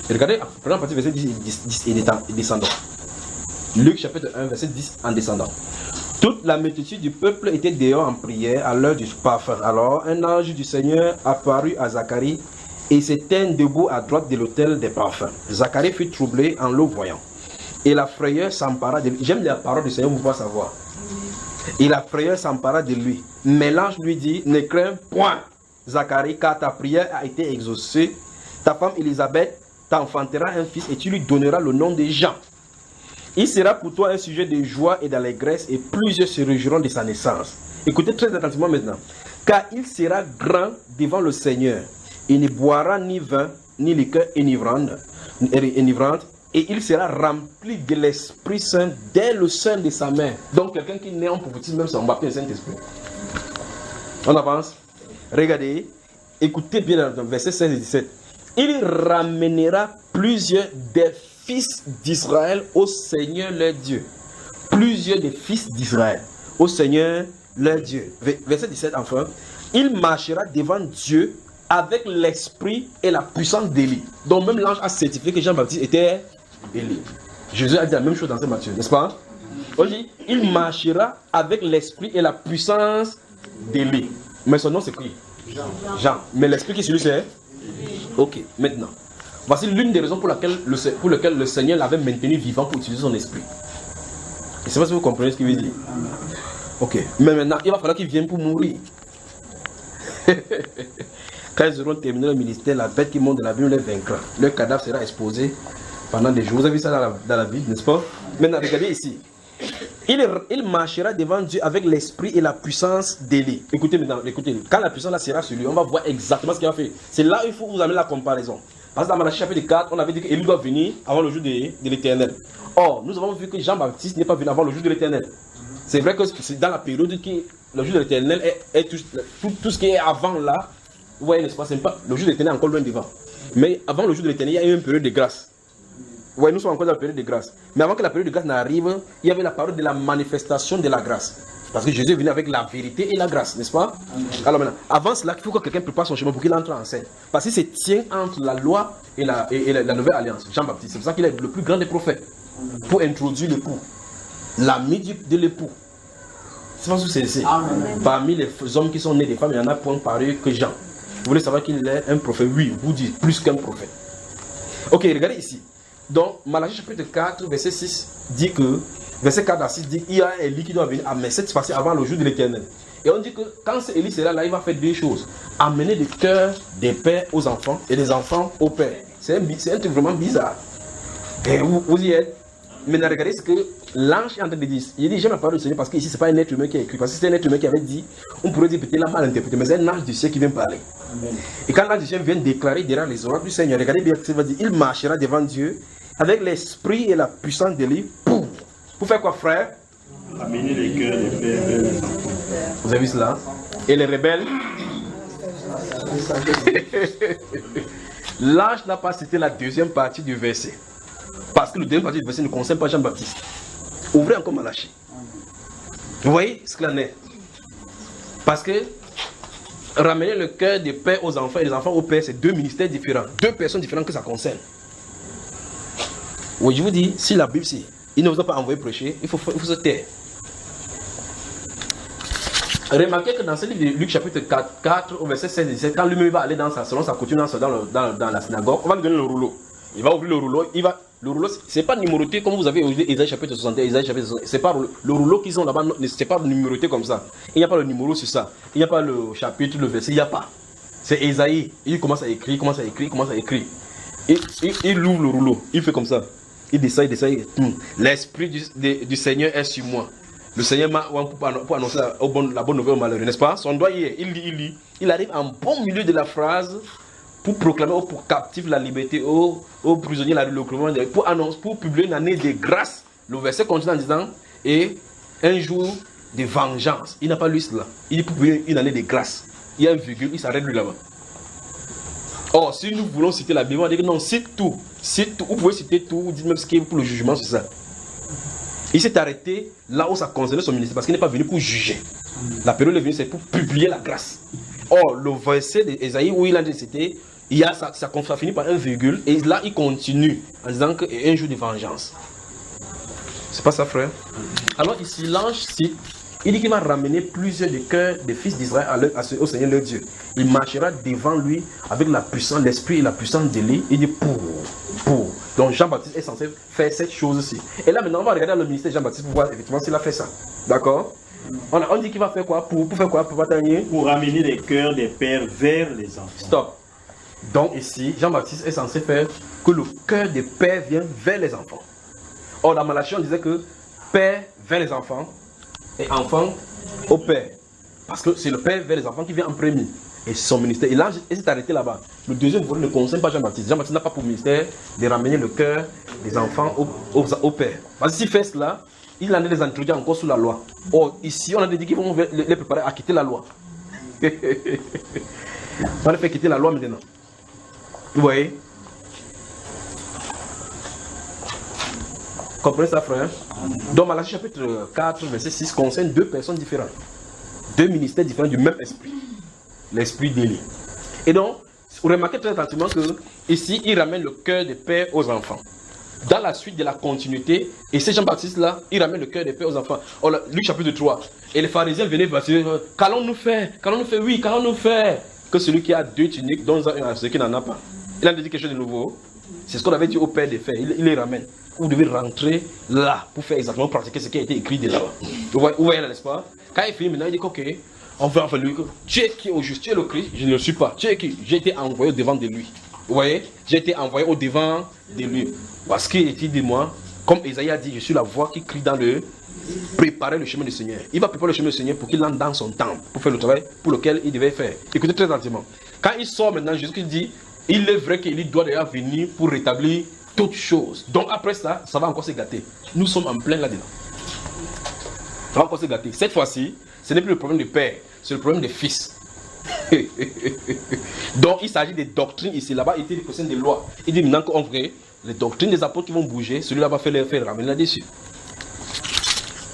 Et regardez, prenons à partir du verset 10 et descendant. Luc chapitre 1, verset 10 en descendant. Toute la multitude du peuple était dehors en prière à l'heure du parfum. Alors, un ange du Seigneur apparut à Zacharie et s'était debout à droite de l'autel des parfums. Zacharie fut troublé en le voyant. Et la frayeur s'empara de lui. J'aime la parole du Seigneur, vous pouvez savoir. Et la frayeur s'empara de lui. Mais l'ange lui dit, ne crains point, Zacharie, car ta prière a été exaucée. Ta femme Élisabeth t'enfantera un fils et tu lui donneras le nom de Jean. Il sera pour toi un sujet de joie et d'allégresse et plusieurs se réjouiront de sa naissance. Écoutez très attentivement maintenant. Car il sera grand devant le Seigneur Il ne boira ni vin, ni liqueur enivrante, et il sera rempli de l'Esprit Saint dès le sein de sa mère. Donc quelqu'un qui naît en prophétie, même son baptême du Saint-Esprit. On avance. Regardez, écoutez bien dans verset 16 et 17. Il ramènera plusieurs des fils d'Israël au Seigneur leur Dieu. Plusieurs des fils d'Israël au Seigneur leur Dieu. Verset 17 enfin. Il marchera devant Dieu avec l'esprit et la puissance d'Élie. Donc même l'ange a certifié que Jean-Baptiste était Élie. Jésus a dit la même chose dans Saint Matthieu, n'est-ce pas? On dit, il marchera avec l'esprit et la puissance d'Élie. Mais son nom c'est qui? Jean. Mais l'esprit qui est sur lui c'est? Ok, maintenant. Voici l'une des raisons pour lesquelles le Seigneur l'avait maintenu vivant pour utiliser son esprit. Je ne sais pas si vous comprenez ce qu'il veut dire. Ok, mais maintenant, il va falloir qu'il vienne pour mourir. Quand ils auront terminé le ministère, la bête qui monte de la Bible les vaincra. Leur cadavre sera exposé pendant des jours. Vous avez vu ça dans la Bible, n'est-ce pas? Maintenant, regardez ici. Il marchera devant Dieu avec l'esprit et la puissance d'Élie. Écoutez maintenant, écoutez. Quand la puissance là sera sur lui, on va voir exactement ce qu'il va faire. C'est là où il faut vous amener la comparaison. Parce que dans Malachie chapitre 4, on avait dit qu'Élie doit venir avant le jour de l'Éternel. Or, nous avons vu que Jean-Baptiste n'est pas venu avant le jour de l'Éternel. C'est vrai que c'est dans la période qui le jour de l'Éternel est tout ce qui est avant là. Vous voyez, n'est-ce pas? C'est pas le jour de l'Éternel est encore loin devant. Mais avant le jour de l'Éternel, il y a eu une période de grâce. Vous voyez, nous sommes encore dans la période de grâce. Mais avant que la période de grâce n'arrive, il y avait la parole de la manifestation de la grâce. Parce que Jésus est venu avec la vérité et la grâce, n'est-ce pas? Alors maintenant, avant cela, il faut que quelqu'un prépare son chemin pour qu'il entre en scène. Parce qu'il se tient entre la loi et la nouvelle alliance. Jean-Baptiste, c'est pour ça qu'il est le plus grand des prophètes. Pour introduire l'époux. L'ami de l'époux. C'est pas ce que c'est. Parmi les hommes qui sont nés des femmes, il y en a point pareil que Jean. Vous voulez savoir qu'il est un prophète? Oui, vous dites plus qu'un prophète. Ok, regardez ici. Donc, Malachie chapitre 4, verset 6 dit que, verset 4 à 6 dit qu'il y a Élie qui doit venir, mais cette fois-ci avant le jour de l'Éternel. Et on dit que quand Élie sera là, il va faire deux choses. Amener le cœur des pères aux enfants et des enfants aux pères. C'est un truc vraiment bizarre. Et vous y êtes. Maintenant, regardez ce que l'ange est en train de dire. Il dit, j'aime la parole du Seigneur parce qu'ici, ce n'est pas un être humain qui a écrit. Parce que c'est un être humain qui avait dit, on pourrait dire peut-être la mal interprété, mais c'est un ange du ciel qui vient parler. Amen. Et quand l'ange du ciel vient déclarer derrière les oracles du Seigneur, regardez bien ce qu'il va dire. Il marchera devant Dieu avec l'esprit et la puissance de lui. Pour faire quoi, frère? Amener les cœurs des pères vers les enfants. Vous avez vu cela? Et les rebelles? L'ange n'a pas cité la deuxième partie du verset. Parce que le deuxième partie du verset ne concerne pas Jean-Baptiste. Ouvrez encore Malachie. Vous voyez ce qu'il en est? Parce que ramener le cœur des pères aux enfants et des enfants aux pères, c'est deux ministères différents. Deux personnes différentes que ça concerne. Oui, je vous dis, si la Bible, il ne vous a pas envoyé prêcher, il faut se taire. Remarquez que dans ce livre de Luc chapitre 4 au verset 16 et 17, quand lui-même va aller selon sa coutume dans la synagogue, on va lui donner le rouleau. Il va ouvrir le rouleau, le rouleau, c'est pas numéroté comme vous avez aujourd'hui Isaïe chapitre 61, Isaïe chapitre 60. C'est pas le rouleau qu'ils ont là-bas, c'est pas numéroté comme ça. Il n'y a pas le numéro sur ça. Il n'y a pas le chapitre, le verset, il n'y a pas. C'est Isaïe. Il commence à écrire, Il ouvre le rouleau, il fait comme ça. Il descend. L'esprit du Seigneur est sur moi. Le Seigneur m'a pour annoncer la bonne nouvelle au malheureux, n'est-ce pas? Son doigt y est, il lit. Il arrive en bon milieu de la phrase pour proclamer aux captifs la liberté, aux prisonniers la recouvrement, pour publier une année de grâce. Le verset continue en disant, et un jour de vengeance. Il n'a pas lu cela. Il dit pour publier une année de grâce. Il y a une virgule, il s'arrête lui là-bas. Or, si nous voulons citer la Bible, on va dire que non, cite tout. Vous pouvez citer tout, vous dites même ce qui est pour le jugement, c'est ça. Il s'est arrêté là où ça concernait son ministère parce qu'il n'est pas venu pour juger. La période est venue, c'est pour publier la grâce. Or, le verset d'Ésaïe où il a dit c'était, ça finit par un virgule et là il continue en disant qu'un jour de vengeance. C'est pas ça, frère? Alors ici, l'ange cite, il dit qu'il va ramener plusieurs des cœurs des fils d'Israël au Seigneur leur Dieu. Il marchera devant lui avec la puissance, l'esprit et la puissance d'Élie. Il dit pour. Donc Jean-Baptiste est censé faire cette chose-ci. Et là maintenant on va regarder le ministère de Jean-Baptiste pour voir effectivement s'il a fait ça. D'accord? On dit qu'il va faire quoi? Pour faire quoi? Pour ramener les cœurs des pères vers les enfants. Stop. Donc ici, Jean-Baptiste est censé faire que le cœur des pères vienne vers les enfants. Or dans Malachie on disait que père vers les enfants et enfants au père. Parce que c'est le père vers les enfants qui vient en premier. et son ministère. Et là, il s'est arrêté là-bas. Le deuxième volet ne concerne pas Jean-Baptiste. Jean-Baptiste n'a pas pour ministère de ramener le cœur des enfants au Père. Parce que s'il fait cela, il en a les introduire encore sous la loi. Or, ici, on a dit qu'ils vont les préparer à quitter la loi. On va les faire quitter la loi maintenant. Vous voyez? Comprenez ça, frère? Donc, Malachie chapitre 4, verset 6 concerne deux personnes différentes. Deux ministères différents du même esprit. L'esprit d'Élie. Et donc, vous remarquez très attentivement que ici, il ramène le cœur des pères aux enfants. Dans la suite de la continuité, et c'est Jean-Baptiste là, il ramène le cœur des pères aux enfants. Oh, Luc chapitre 3. Et les pharisiens venaient dire, qu'allons-nous faire? Qu'allons-nous faire? Oui, qu'allons-nous faire? Que celui qui a deux tuniques donne un à celui qui n'en a pas. Il a dit quelque chose de nouveau. C'est ce qu'on avait dit au père des frères. Il les ramène. Vous devez rentrer là pour faire exactement pratiquer ce qui a été écrit déjà. Vous voyez là, n'est-ce pas? Quand il finit maintenant, il dit ok, on va enfin lui. Tu es qui au juste? Tu es le Christ? Je ne le suis pas. Tu es qui? J'ai été envoyé au devant de lui. Vous voyez? J'ai été envoyé au devant de lui. Parce qu'il dit de moi, comme Esaïe a dit, je suis la voix qui crie dans le préparer le chemin du Seigneur. Il va préparer le chemin du Seigneur pour qu'il entre dans son temple, pour faire le travail pour lequel il devait faire. Écoutez très attentivement. Quand il sort maintenant, Jésus dit, il est vrai qu'il doit déjà venir pour rétablir toutes choses. Donc après ça, ça va encore se gâter. Nous sommes en plein là-dedans. Ça va encore se gâter. Cette fois-ci, ce n'est plus le problème du père, c'est le problème des fils. Donc il s'agit des doctrines ici. Là-bas, il était des questions des lois. Il dit maintenant qu'en vrai, les doctrines des apôtres qui vont bouger, celui-là va faire les faire ramener là-dessus.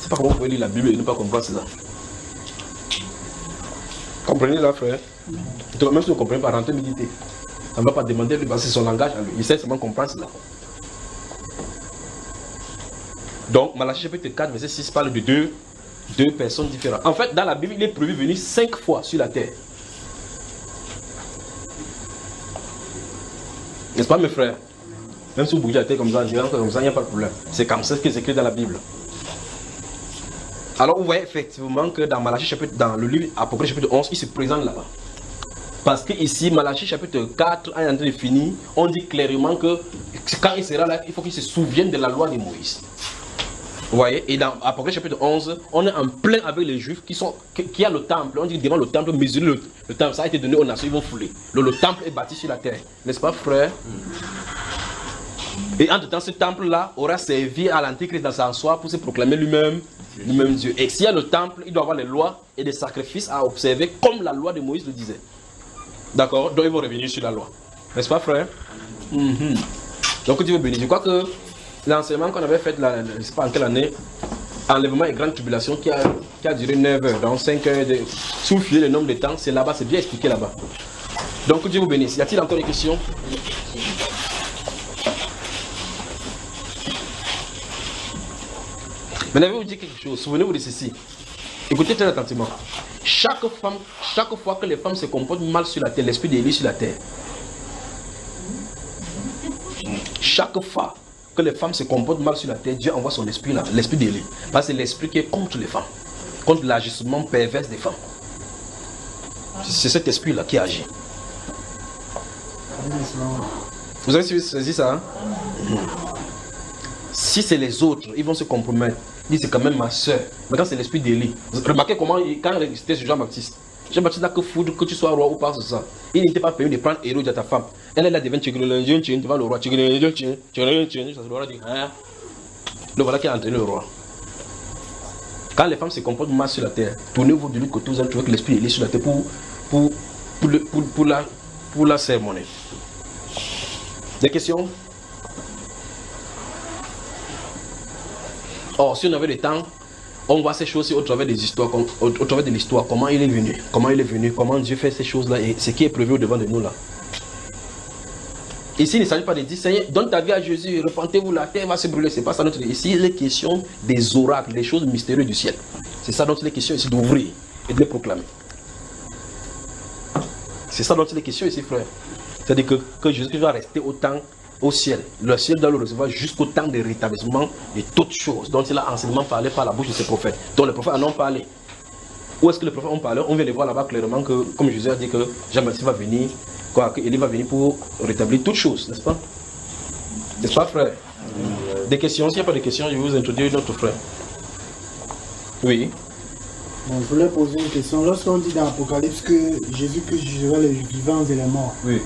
C'est pas comment vous pouvez lire la Bible et ne pas comprendre cela. Comprenez là, frère? Donc, même si vous ne comprenez pas, rentrez méditer. On ne va pas demander lui parce que c'est son langage à lui. Il sait seulement comprendre cela. Donc, Malachie chapitre 4, verset 6 parle de deux personnes différentes. En fait, dans la Bible, il est prévu venir 5 fois sur la terre. N'est-ce pas, mes frères? Même si vous bougez la tête comme ça, il n'y a pas de problème. C'est comme ça que c'est écrit dans la Bible. Alors, vous voyez effectivement que dans Malachie chapitre, dans le livre Apocalypse chapitre 11, il se présente là-bas. Parce que ici, Malachie chapitre 4, en train de finir, on dit clairement que quand il sera là, il faut qu'il se souvienne de la loi de Moïse. Vous voyez? Et dans Apocalypse chapitre 11, on est en plein avec les Juifs qui a le temple. On dit devant le temple, mesurer le temple. Ça a été donné aux nations, ils vont fouler. Le temple est bâti sur la terre. N'est-ce pas, frère? Et entre-temps, ce temple-là aura servi à l'Antichrist dans sa soie pour se proclamer lui-même Dieu. Et s'il y a le temple, il doit avoir les lois et des sacrifices à observer comme la loi de Moïse le disait. D'accord? Donc ils vont revenir sur la loi. N'est-ce pas, frère? Donc Dieu veut bénir. Je crois que l'enseignement qu'on avait fait, je ne sais pas en quelle année, enlèvement et grande tribulation qui a duré 9 heures, donc 5 heures, si vous filez le nombre de temps, c'est là-bas, c'est bien expliqué là-bas. Donc Dieu vous bénisse. Y a-t-il encore des questions? Maintenant, je vais vous dire quelque chose. Souvenez-vous de ceci. Écoutez très attentivement. Chaque fois que les femmes se comportent mal sur la terre, l'esprit d'Élie sur la terre. Chaque fois que les femmes se comportent mal sur la terre, Dieu envoie son esprit là, l'esprit d'Élie. Parce que c'est l'esprit qui est contre les femmes, contre l'agissement pervers des femmes. C'est cet esprit là qui agit. Vous avez saisi ça, hein? Si c'est les autres, ils vont se compromettre. Ils disent c'est quand même ma soeur. Mais quand c'est l'esprit d'Élie, remarquez comment, quand c'était sur Jean-Baptiste, Jean-Baptiste n'a que foutre que tu sois roi ou pas, c'est ça. Il n'était pas permis de prendre Hérode à ta femme. Elle a devenu devant le roi. Le roi dit, hein? Le voilà qui a entraîné le roi. Quand les femmes se comportent mal sur la terre, tournez-vous de l'autre côté, vous allez trouver que l'esprit est sur la terre pour la sermonner. Des questions? Or, si on avait le temps, on voit ces choses au travers des histoires, au travers de l'histoire, comment il est venu, comment Dieu fait ces choses-là et ce qui est prévu au devant de nous là. Ici, il ne s'agit pas de dire, Seigneur, donne ta vie à Jésus, repentez-vous, la terre va se brûler. C'est pas ça notre. Ici, il est question des oracles, des choses mystérieuses du ciel. C'est ça dont il est question ici d'ouvrir et de les proclamer. C'est ça dont il est question ici, frère. C'est-à-dire que Jésus va rester autant au ciel. Le ciel doit le recevoir jusqu'au temps de rétablissement de toutes choses dont il a enseignement parlé par la bouche de ses prophètes. Donc les prophètes en ont parlé. Où est-ce que les prophètes ont parlé? On vient de voir là-bas clairement que, comme Jésus a dit que Jean-Baptiste va venir, qu'il va venir pour rétablir toutes choses, n'est-ce pas? N'est-ce pas, frère? Des questions? S'il n'y a pas de questions, je vais vous introduire notre frère. Oui. Bon, je voulais poser une question. Lorsqu'on dit dans l'Apocalypse que Jésus-Christ jugera les vivants et les morts, Oui.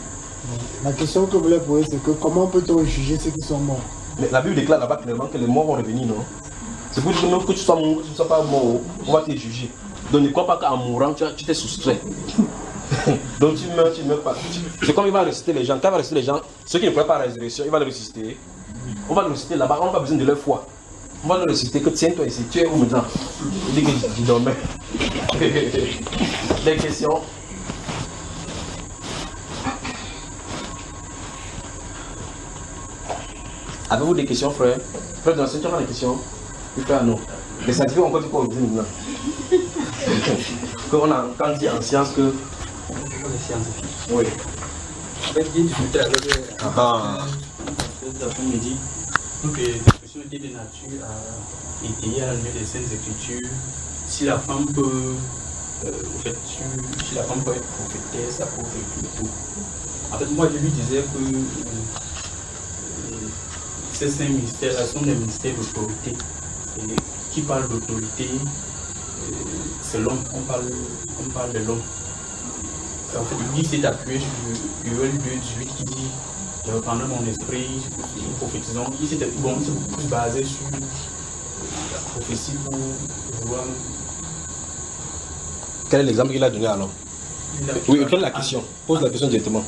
la question que je voulais poser, c'est que comment peut-on juger ceux qui sont morts? Mais la Bible déclare là-bas clairement que les morts vont revenir, non? C'est pour dire que même que tu sois mort, que tu ne sois pas mort, on va te juger. Donc ne crois pas qu'en mourant, tu t'es soustrait. Donc tu meurs pas. C'est comme il va ressusciter les gens. Quand il va ressusciter les gens, ceux qui ne croient pas à la résurrection, il va les ressusciter. On va les ressusciter là-bas, on n'a pas besoin de leur foi. On va les ressusciter que tiens-toi ici, tu es où maintenant? Il dit que je dormais. Des questions? Avez-vous des questions, frère? Frère de l'enseignement, tu as des questions? Oui, frère, non. Les scientifiques ont encore dit quoi aujourd'hui maintenant? Quand on dit en science que... Les scientifiques. Oui. En fait, j'ai discuté avec l'après-midi. Donc, les discussions étaient de nature à étayer à la lumière des Saintes Écritures si la femme peut, si la femme peut être prophétesse, apôtre et tout. En fait, moi, je lui disais que ces 5 mystères-là sont des mystères d'autorité. Et qui parle d'autorité, c'est l'homme, on parle de l'homme. En fait, lui s'est appuyé sur Joël 2:18 qui dit je reprendrai mon esprit, nous prophétisons. Il s'est beaucoup plus basé sur la prophétie pour vouloir. Quel est l'exemple qu'il a donné alors? Oui, quelle est la question? Pose la question directement.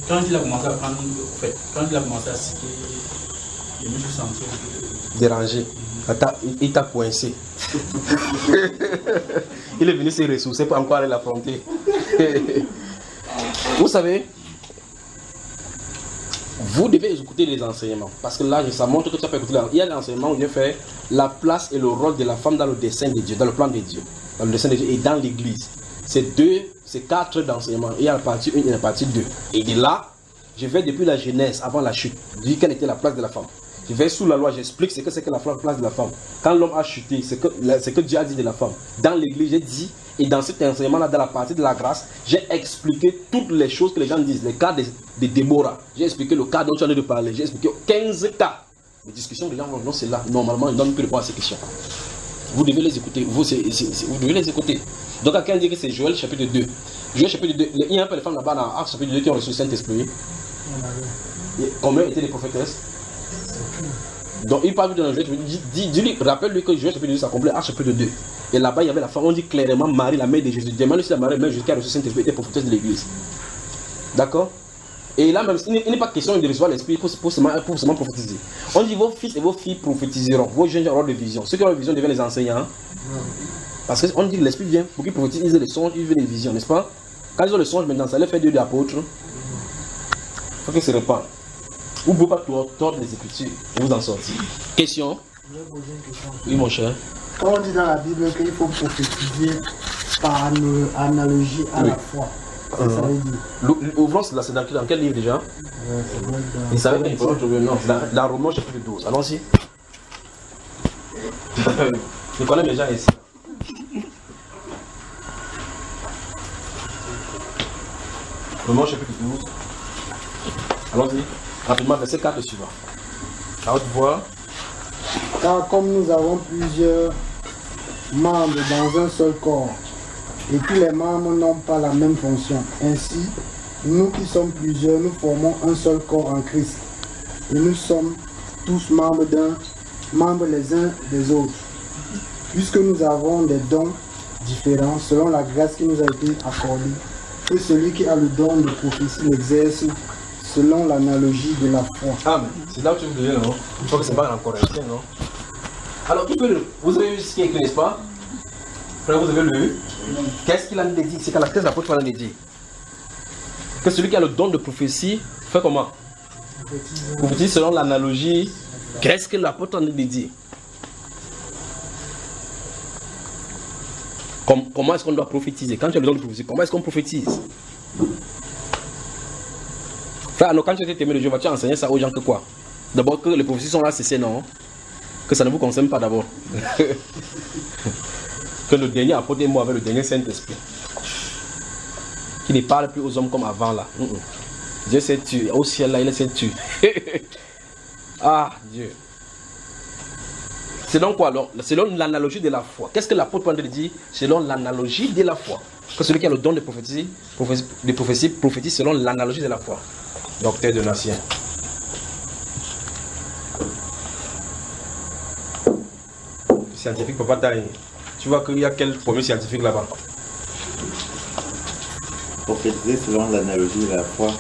Quand il a commencé à prendre, en fait, quand il a commencé à citer, je me suis senti dérangé. Il t'a coincé. Il est venu se ressourcer pour encore aller l'affronter. Vous savez, vous devez écouter les enseignements. Parce que là, ça montre que tu as pas écouté. Il y a l'enseignement où Dieu fait la place et le rôle de la femme dans le dessein de Dieu, dans le plan de Dieu. Dans le dessein de Dieu et dans l'église. C'est 4 d'enseignement. Il y a la partie 1 et la partie 2. Et de là, je vais depuis la Genèse, avant la chute, dire quelle était la place de la femme. Je vais sous la loi, j'explique ce que c'est que la place de la femme. Quand l'homme a chuté, c'est que Dieu a dit de la femme. Dans l'église, j'ai dit, et dans cet enseignement-là, dans la partie de la grâce, j'ai expliqué toutes les choses que les gens disent. Les cas de Déborah, j'ai expliqué le cas dont tu en as de parler. J'ai expliqué 15 cas. Les discussions, les gens vont, non, c'est là. Normalement, ils ne donnent plus réponse à ces questions. Vous devez les écouter. Vous devez les écouter. Donc, quelqu'un dit que c'est Joël chapitre 2. Joël chapitre 2, il y a un peu de femmes là-bas dans Actes chapitre 2 qui ont reçu le Saint-Esprit. Combien étaient les prophétesses? Donc il parle de Joël, rappelle-lui que Joël chapitre 2 s'accomplit à chapitre 2. Et là-bas il y avait la femme, on dit clairement Marie, la mère de Jésus. Demande si la Marie, la mère de Jésus qui a reçu le Saint-Esprit était prophétesse de l'église. D'accord? Et là même, il n'est pas question de recevoir l'Esprit pour seulement prophétiser. On dit vos fils et vos filles prophétiseront. Vos jeunes auront des visions. Ceux qui ont des visions deviennent les enseignants. Parce qu'on dit que l'Esprit vient pour qu'ils prophétisent, ils aient les songes, ils veulent les visions, n'est-ce pas? Quand ils ont les songes maintenant, ça les fait deux apôtres. Il faut qu'ils se répandent. Vous ne pouvez pas tordre les Écritures et vous en sortir. Question? Je vais poser une question. Oui, mon cher. Quand on dit dans la Bible qu'il faut prophétiser par analogie à la foi, ça veut dire. Ouvrons cela, c'est dans quel livre déjà? Il savait qu'il faut trouver. Non, c'est dans Romains chapitre 12. Allons-y. Je connais les gens ici. Romains chapitre 12. Allons-y. Rapidement, verset 4 et suivant. À haute voix. Car comme nous avons plusieurs membres dans un seul corps, et tous les membres n'ont pas la même fonction, ainsi, nous qui sommes plusieurs, nous formons un seul corps en Christ. Et nous sommes tous membres les uns des autres. Puisque nous avons des dons différents selon la grâce qui nous a été accordée, et celui qui a le don de prophétie l'exerce selon l'analogie de la foi. Ah, mais c'est là où tu veux dire, non? Il faut que c'est pas en Corinthien, non? Alors, vous avez vu ce qui est écrit, n'est-ce pas? Frère, vous avez lu? Qu'est-ce qu'il a dit? C'est qu'à la thèse de l'apôtre, il a dit que celui qui a le don de prophétie fait comment? Prophétie selon l'analogie. Qu'est-ce que l'apôtre a dit? Comment est-ce qu'on doit prophétiser? Quand tu as le don de prophétie, comment est-ce qu'on prophétise? Frère, quand tu étais témoin de Dieu, vas-tu enseigner ça aux gens que quoi? D'abord que les prophéties sont là, c'est non? Que ça ne vous concerne pas d'abord. Que le dernier apôtre est mort avec le dernier Saint-Esprit. Qui ne parle plus aux hommes comme avant là. Dieu s'est tué. Au ciel là, il s'est tué. Ah, Dieu. Selon quoi alors? Selon l'analogie de la foi. Qu'est-ce que l'apôtre Paul dit? Selon l'analogie de la foi. Que celui qui a le don de prophétie, prophétise selon l'analogie de la foi. Docteur de Nassien. Scientifique, papa taille. Tu vois qu'il y a quel premier scientifique là-bas? Prophétiser selon l'analogie de la foi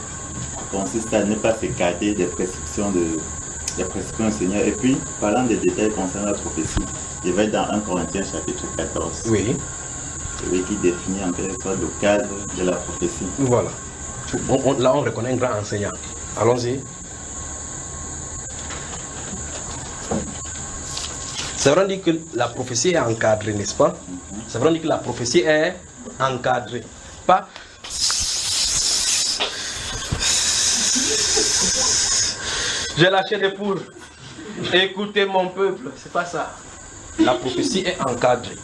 consiste à ne pas s'écarter des prescriptions du Seigneur. Et puis, parlant des détails concernant la prophétie, je vais dans 1 Corinthiens chapitre 14. Oui. Celui qui définit en quelque sorte le cadre de la prophétie. Voilà. Là, on reconnaît un grand enseignant. Allons-y. C'est vrai dire que la prophétie est encadrée, n'est-ce pas? C'est vrai dire que la prophétie est encadrée. Pas. J'ai lâché les poules. Écoutez mon peuple. C'est pas ça. La prophétie est encadrée.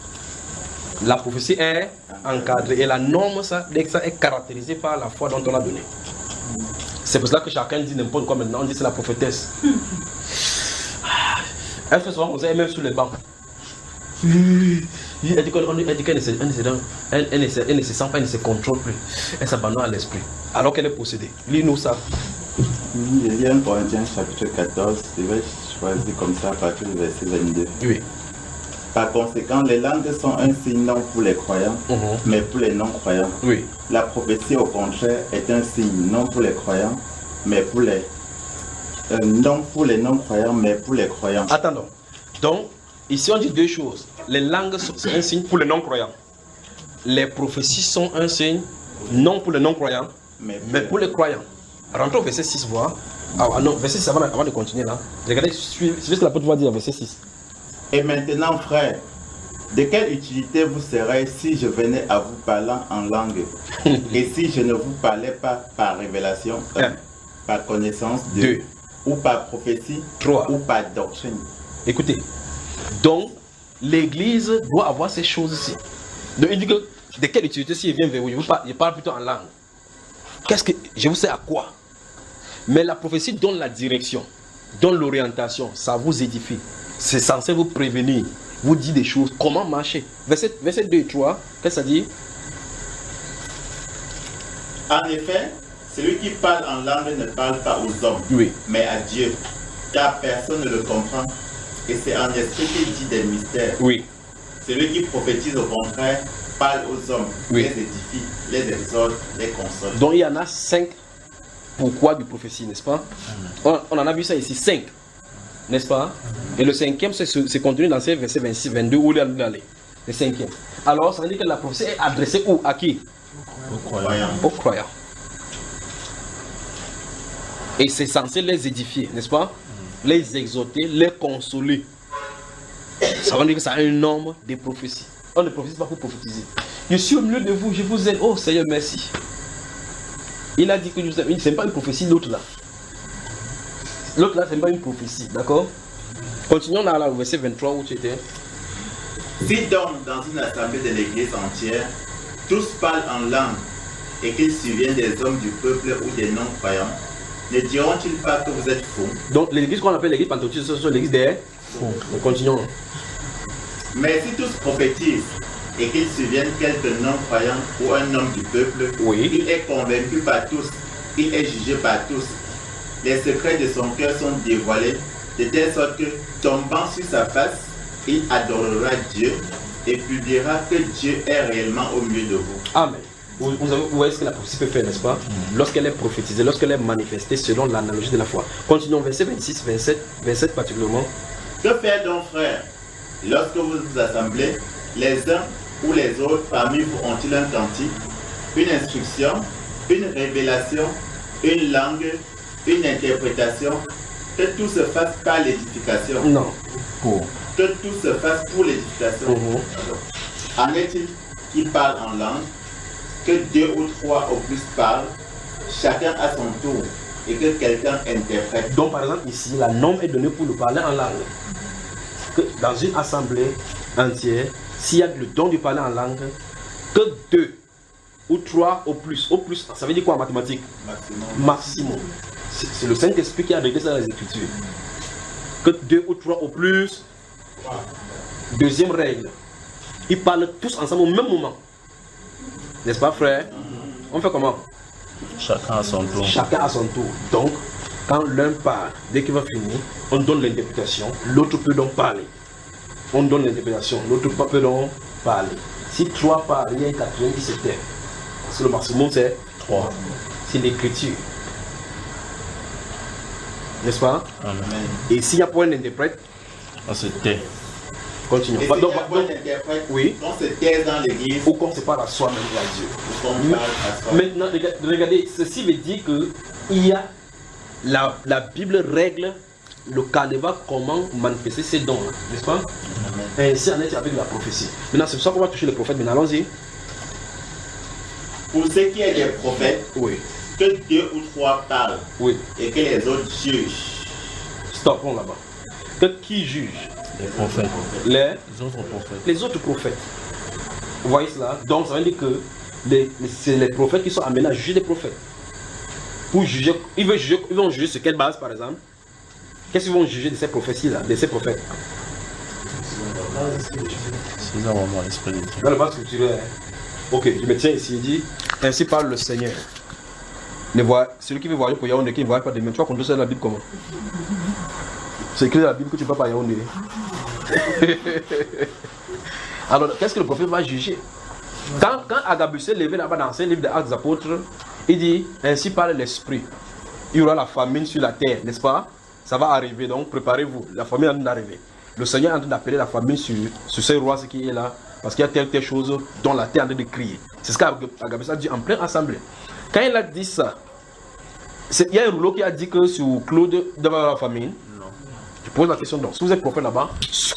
La prophétie est encadrée. Et la norme, ça, dès que ça est caractérisé par la foi dont on a donné. C'est pour cela que chacun dit n'importe quoi maintenant. On dit c'est la prophétesse. Elle fait souvent comme ça, même sur les bancs. Elle dit qu'elle ne se sent pas, elle ne se contrôle plus. Elle s'abandonne à l'esprit. Alors qu'elle est possédée. Lis-nous ça. Je lis 1 Corinthiens chapitre 14, je vais choisir comme ça à partir du verset 22. Oui. Par conséquent, les langues sont un signe non pour les croyants, mais pour les non-croyants. Oui. La prophétie, au contraire, est un signe non pour les croyants, mais pour les non pour les non-croyants, mais pour les croyants. Attendons. Donc, ici on dit deux choses. Les langues sont un signe pour les non-croyants. Les prophéties sont un signe non pour les non-croyants, mais pour les croyants. Rentrons au verset 6, voir. Ah non, verset 6 avant de continuer là. Regardez, suivez ce que l'apôtre va dire, verset 6. Et maintenant, frères, de quelle utilité vous serez si je venais à vous parler en langue et si je ne vous parlais pas par révélation, par connaissance, 2, ou par prophétie, 3, ou par doctrine. Écoutez, donc l'église doit avoir ces choses-ci. Donc il dit que de quelle utilité s'il vient vers vous, il parle plutôt en langue. Qu'est-ce que je vous sais à quoi? Mais la prophétie donne la direction, donne l'orientation, ça vous édifie. C'est censé vous prévenir, vous dire des choses, comment marcher. Verset 2 et 3, qu'est-ce que ça dit? En effet, celui qui parle en langue ne parle pas aux hommes, mais à Dieu, car personne ne le comprend. Et c'est en esprit qu'il dit des mystères. Oui. Celui qui prophétise au contraire parle aux hommes, les édifie, les exhorte, les console. Donc il y en a 5 pourquoi du prophétie, n'est-ce pas? On en a vu ça ici, 5. N'est-ce pas? Et le 5e, c'est contenu dans ces versets 26, 22, où il est allé. Le 5e. Alors, ça veut dire que la prophétie est adressée où? À qui? Aux croyants. Aux croyants. Et c'est censé les édifier, n'est-ce pas? Les exhorter, les consoler. Ça veut dire que ça a un nombre de prophéties. On ne prophétise pas pour prophétiser. Je suis au milieu de vous, je vous aime. Oh Seigneur, merci. Il a dit que ce n'est pas une prophétie, l'autre là. L'autre là, ce n'est pas une prophétie, d'accord? Continuons là, au verset 23 où tu étais. Si donc, dans une assemblée de l'église entière, tous parlent en langue et qu'ils surviennent des hommes du peuple ou des non-croyants, ne diront-ils pas que vous êtes fous? Donc, l'église qu'on appelle l'église pentecôtiste, ce sont l'église des fous. Continuons. Mais si tous prophétisent et qu'ils surviennent quelques non-croyants ou un homme du peuple, il est convaincu par tous, il est jugé par tous. Les secrets de son cœur sont dévoilés, de telle sorte que, tombant sur sa face, il adorera Dieu et publiera que Dieu est réellement au milieu de vous. Amen. Vous voyez ce que la prophétie peut faire, n'est-ce pas? Lorsqu'elle est prophétisée, lorsqu'elle est manifestée selon l'analogie de la foi. Continuons, verset 26, 27 particulièrement. Que faire donc, frères? Lorsque vous vous assemblez, les uns ou les autres parmi vous ont-ils un cantique, une instruction, une révélation, une langue, une interprétation? Que tout se fasse par l'édification. Non. Que tout se fasse pour l'édification. En est-il qui parle en langue, que 2 ou 3 au plus parlent, chacun à son tour, et que quelqu'un interprète. Donc par exemple ici, la norme est donnée pour le parler en langue. Que dans une assemblée entière, s'il y a le don de parler en langue, que 2 ou 3 au plus, ça veut dire quoi en mathématiques? Maximum. C'est le Saint-Esprit qui a réglé ça dans les Écritures. Que 2 ou 3 au plus Deuxième règle, ils parlent tous ensemble au même moment. N'est-ce pas, frère? On fait comment? Chacun à son tour. Chacun à son tour. Donc, quand l'un parle, dès qu'il va finir, on donne l'interprétation, l'autre peut donc parler. On donne l'interprétation, l'autre peut donc parler. Si 3 parlent, il y a un quatrième qui se tait. Parce que le maximum c'est 3. C'est l'écriture. N'est-ce pas? Amen. Et s'il n'y a pas un interprète, On se tait. continuons. Et s'il y a pas d'interprète, oui. on se taise dans l'église. Ou qu'on se parle à soi-même et à Dieu. On parle à soi. Maintenant, regardez, ceci veut dire que il y a la Bible règle localement comment manifester ces dons-là, n'est-ce pas? Ainsi en est avec la prophétie. Maintenant, c'est pour ça qu'on va toucher les prophètes. Maintenant, allons-y. Pour ce qui est des prophètes, Oui. que 2 ou 3 parlent Oui. et que les autres jugent. Stoppons là-bas. Que qui juge? Les prophètes. Les autres prophètes. Les autres prophètes. Vous voyez cela? Donc, ça veut dire que c'est les prophètes qui sont amenés à juger les prophètes. Pour juger, ils vont juger sur quelle base, par exemple? Qu'est-ce qu'ils vont juger de ces prophéties-là, de ces prophètes? C'est vraiment l'esprit de Dieu. Dans le base scripturaire. Ok, je me tiens ici, il dit, ainsi parle le Seigneur. Celui qui veut voyager pour Yaoundé, qui ne voyage pas demain, tu vas conduire ça dans la Bible comment? C'est écrit dans la Bible que tu ne peux pas Yaoundé. Alors, qu'est-ce que le prophète va juger? Quand Agabus s'est levé là-bas dans ce livre des Actes des Apôtres, il dit, ainsi parle l'Esprit. Il y aura la famine sur la terre, n'est-ce pas? Ça va arriver, donc préparez-vous. La famine est en train d'arriver. Le Seigneur est en train d'appeler la famine sur ce roi qui est là, parce qu'il y a telle chose dont la terre est en train de crier. C'est ce qu'Agabus a dit en pleine assemblée. Quand il a dit ça, il y a un rouleau qui a dit que sur Claude devait avoir la famine. Non. Je pose la question donc, si vous êtes prophète là-bas,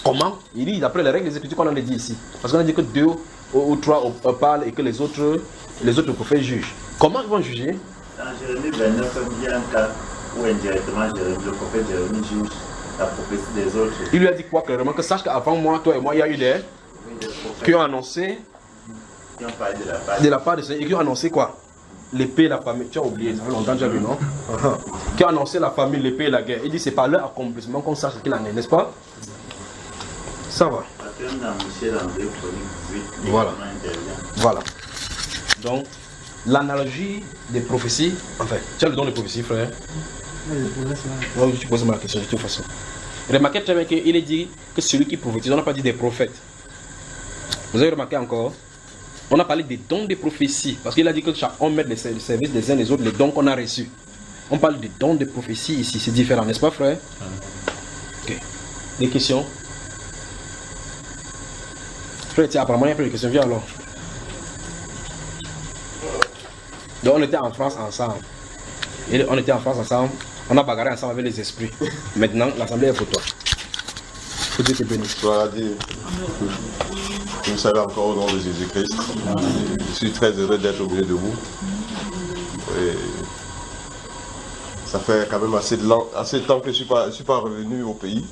comment? Il dit d'après les règles des Écritures qu'on a dit ici. Parce qu'on a dit que 2 ou 3 parlent et que les autres prophètes jugent. Comment ils vont juger? Dans Jérémie 29, il y a un cas où indirectement le prophète Jérémie juge la prophétie des autres. Il lui a dit quoi clairement? Que sache qu'avant moi, toi et moi, il y a eu des qui ont annoncé qui ont parlé de la part de Seigneur et qui ont annoncé quoi? L'épée et la famine. Tu as oublié, ça fait longtemps déjà vu, non? Qui ont annoncé la famine, l'épée et la guerre. Il dit c'est par leur accomplissement qu'on sache ce qu'il en est, n'est-ce pas? Ça va. Voilà. Voilà. Donc, l'analogie des prophéties, enfin, tu as le don de prophétie, frère. Oui, tu poses ma question de toute façon. Remarquez très bien qu'il est dit que celui qui prophétise, on n'a pas dit des prophètes. Vous avez remarqué encore? On a parlé des dons de prophétie, parce qu'il a dit que chacun met les services des uns des autres, les dons qu'on a reçus. On parle des dons de prophétie ici, c'est différent, n'est-ce pas, frère? Ok. Des questions? Frère, tiens, apparemment, il n'y a plus de questions, viens alors. Donc, on était en France ensemble. On a bagarré ensemble avec les esprits. Maintenant, l'assemblée est pour toi. Que Dieu te bénisse. Voilà, Dieu. Je vous salue encore au nom de Jésus-Christ. Je suis très heureux d'être au milieu de vous. Et ça fait quand même assez de temps que je ne suis pas revenu au pays.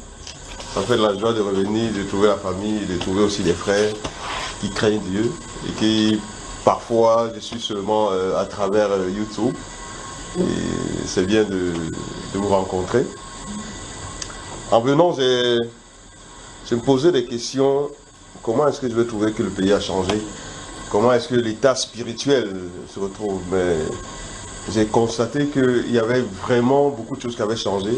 Ça fait de la joie de revenir, de trouver la famille, de trouver aussi des frères qui craignent Dieu et qui parfois je suis seulement à travers YouTube. Et c'est bien de vous rencontrer. En venant, je me posais des questions. Comment est-ce que je vais trouver que le pays a changé? Comment est-ce que l'état spirituel se retrouve? Mais j'ai constaté qu'il y avait vraiment beaucoup de choses qui avaient changé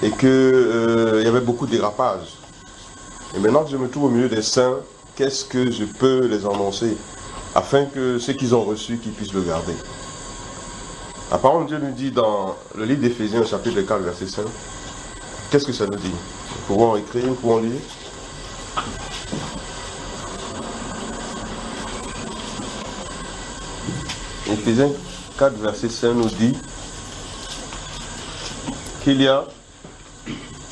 et qu'il y avait beaucoup de dérapages. Et maintenant que je me trouve au milieu des saints, qu'est-ce que je peux les annoncer afin que ceux qu'ils ont reçu, qu'ils puissent le garder? La parole de Dieu nous dit dans le livre d'Éphésiens, chapitre 4, verset 5, qu'est-ce que ça nous dit? Nous pouvons écrire, nous pouvons lire. Éphésiens 4, verset 5 nous dit qu'il y a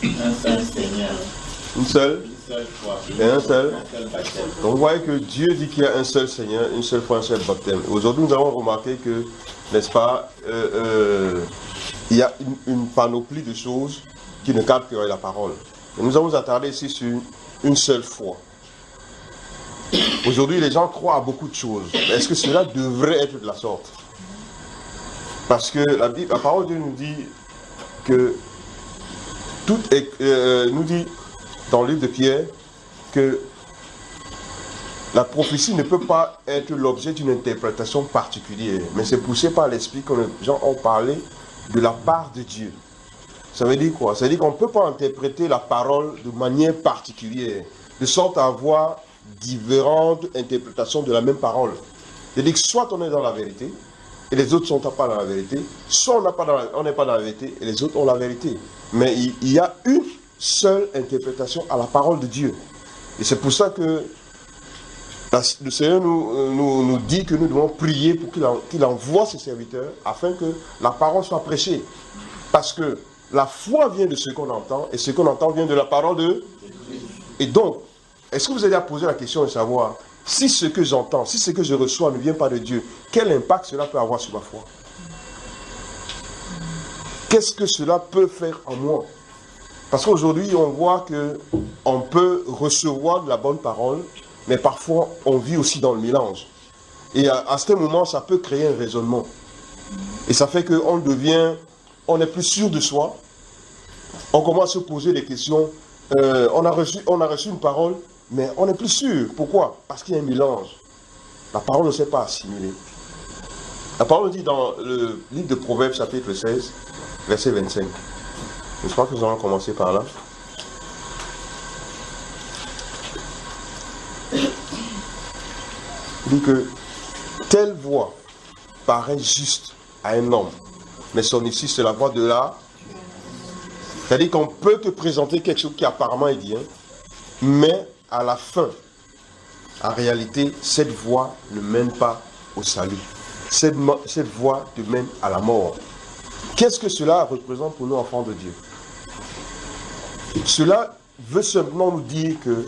un seul Seigneur, une seule foi et un seul baptême. Donc vous voyez que Dieu dit qu'il y a un seul Seigneur, une seule foi, un seul baptême. Aujourd'hui, nous avons remarqué que, n'est-ce pas, il y a une panoplie de choses qui ne cadrent que la parole. Et nous allons nous attarder ici sur une seule foi. Aujourd'hui, les gens croient à beaucoup de choses. Est-ce que cela devrait être de la sorte? Parce que la parole de Dieu nous dit que tout est, nous dit dans le livre de Pierre que la prophétie ne peut pas être l'objet d'une interprétation particulière, mais c'est poussé par l'esprit que les gens ont parlé de la part de Dieu. Ça veut dire quoi? Ça veut dire qu'on ne peut pas interpréter la parole de manière particulière, de sorte à avoir différentes interprétations de la même parole. C'est-à-dire que soit on est dans la vérité, et les autres ne sont pas dans la vérité, soit on n'est pas dans la vérité, et les autres ont la vérité. Mais il y a une seule interprétation à la parole de Dieu. Et c'est pour ça que le Seigneur nous dit que nous devons prier pour qu'il envoie ses serviteurs afin que la parole soit prêchée. Parce que la foi vient de ce qu'on entend et ce qu'on entend vient de la parole de Dieu. Et donc, est-ce que vous allez poser la question de savoir si ce que j'entends, si ce que je reçois ne vient pas de Dieu, quel impact cela peut avoir sur ma foi? Qu'est-ce que cela peut faire en moi? Parce qu'aujourd'hui, on voit qu'on peut recevoir de la bonne parole, mais parfois, on vit aussi dans le mélange. Et à ce moment, ça peut créer un raisonnement. Et ça fait qu'on n'est plus sûr de soi. On commence à se poser des questions. On a reçu une parole, mais on n'est plus sûr. Pourquoi? Parce qu'il y a un mélange. La parole ne s'est pas assimilée. La parole dit dans le livre de Proverbes, chapitre 16, verset 25. Je crois que nous allons commencer par là. Il dit que telle voix paraît juste à un homme, mais son issue c'est la voix de la. C'est-à-dire qu'on peut te présenter quelque chose qui apparemment est bien, mais à la fin, en réalité, cette voix ne mène pas au salut. Cette voix te mène à la mort. Qu'est-ce que cela représente pour nous, enfants de Dieu? Cela veut simplement nous dire que,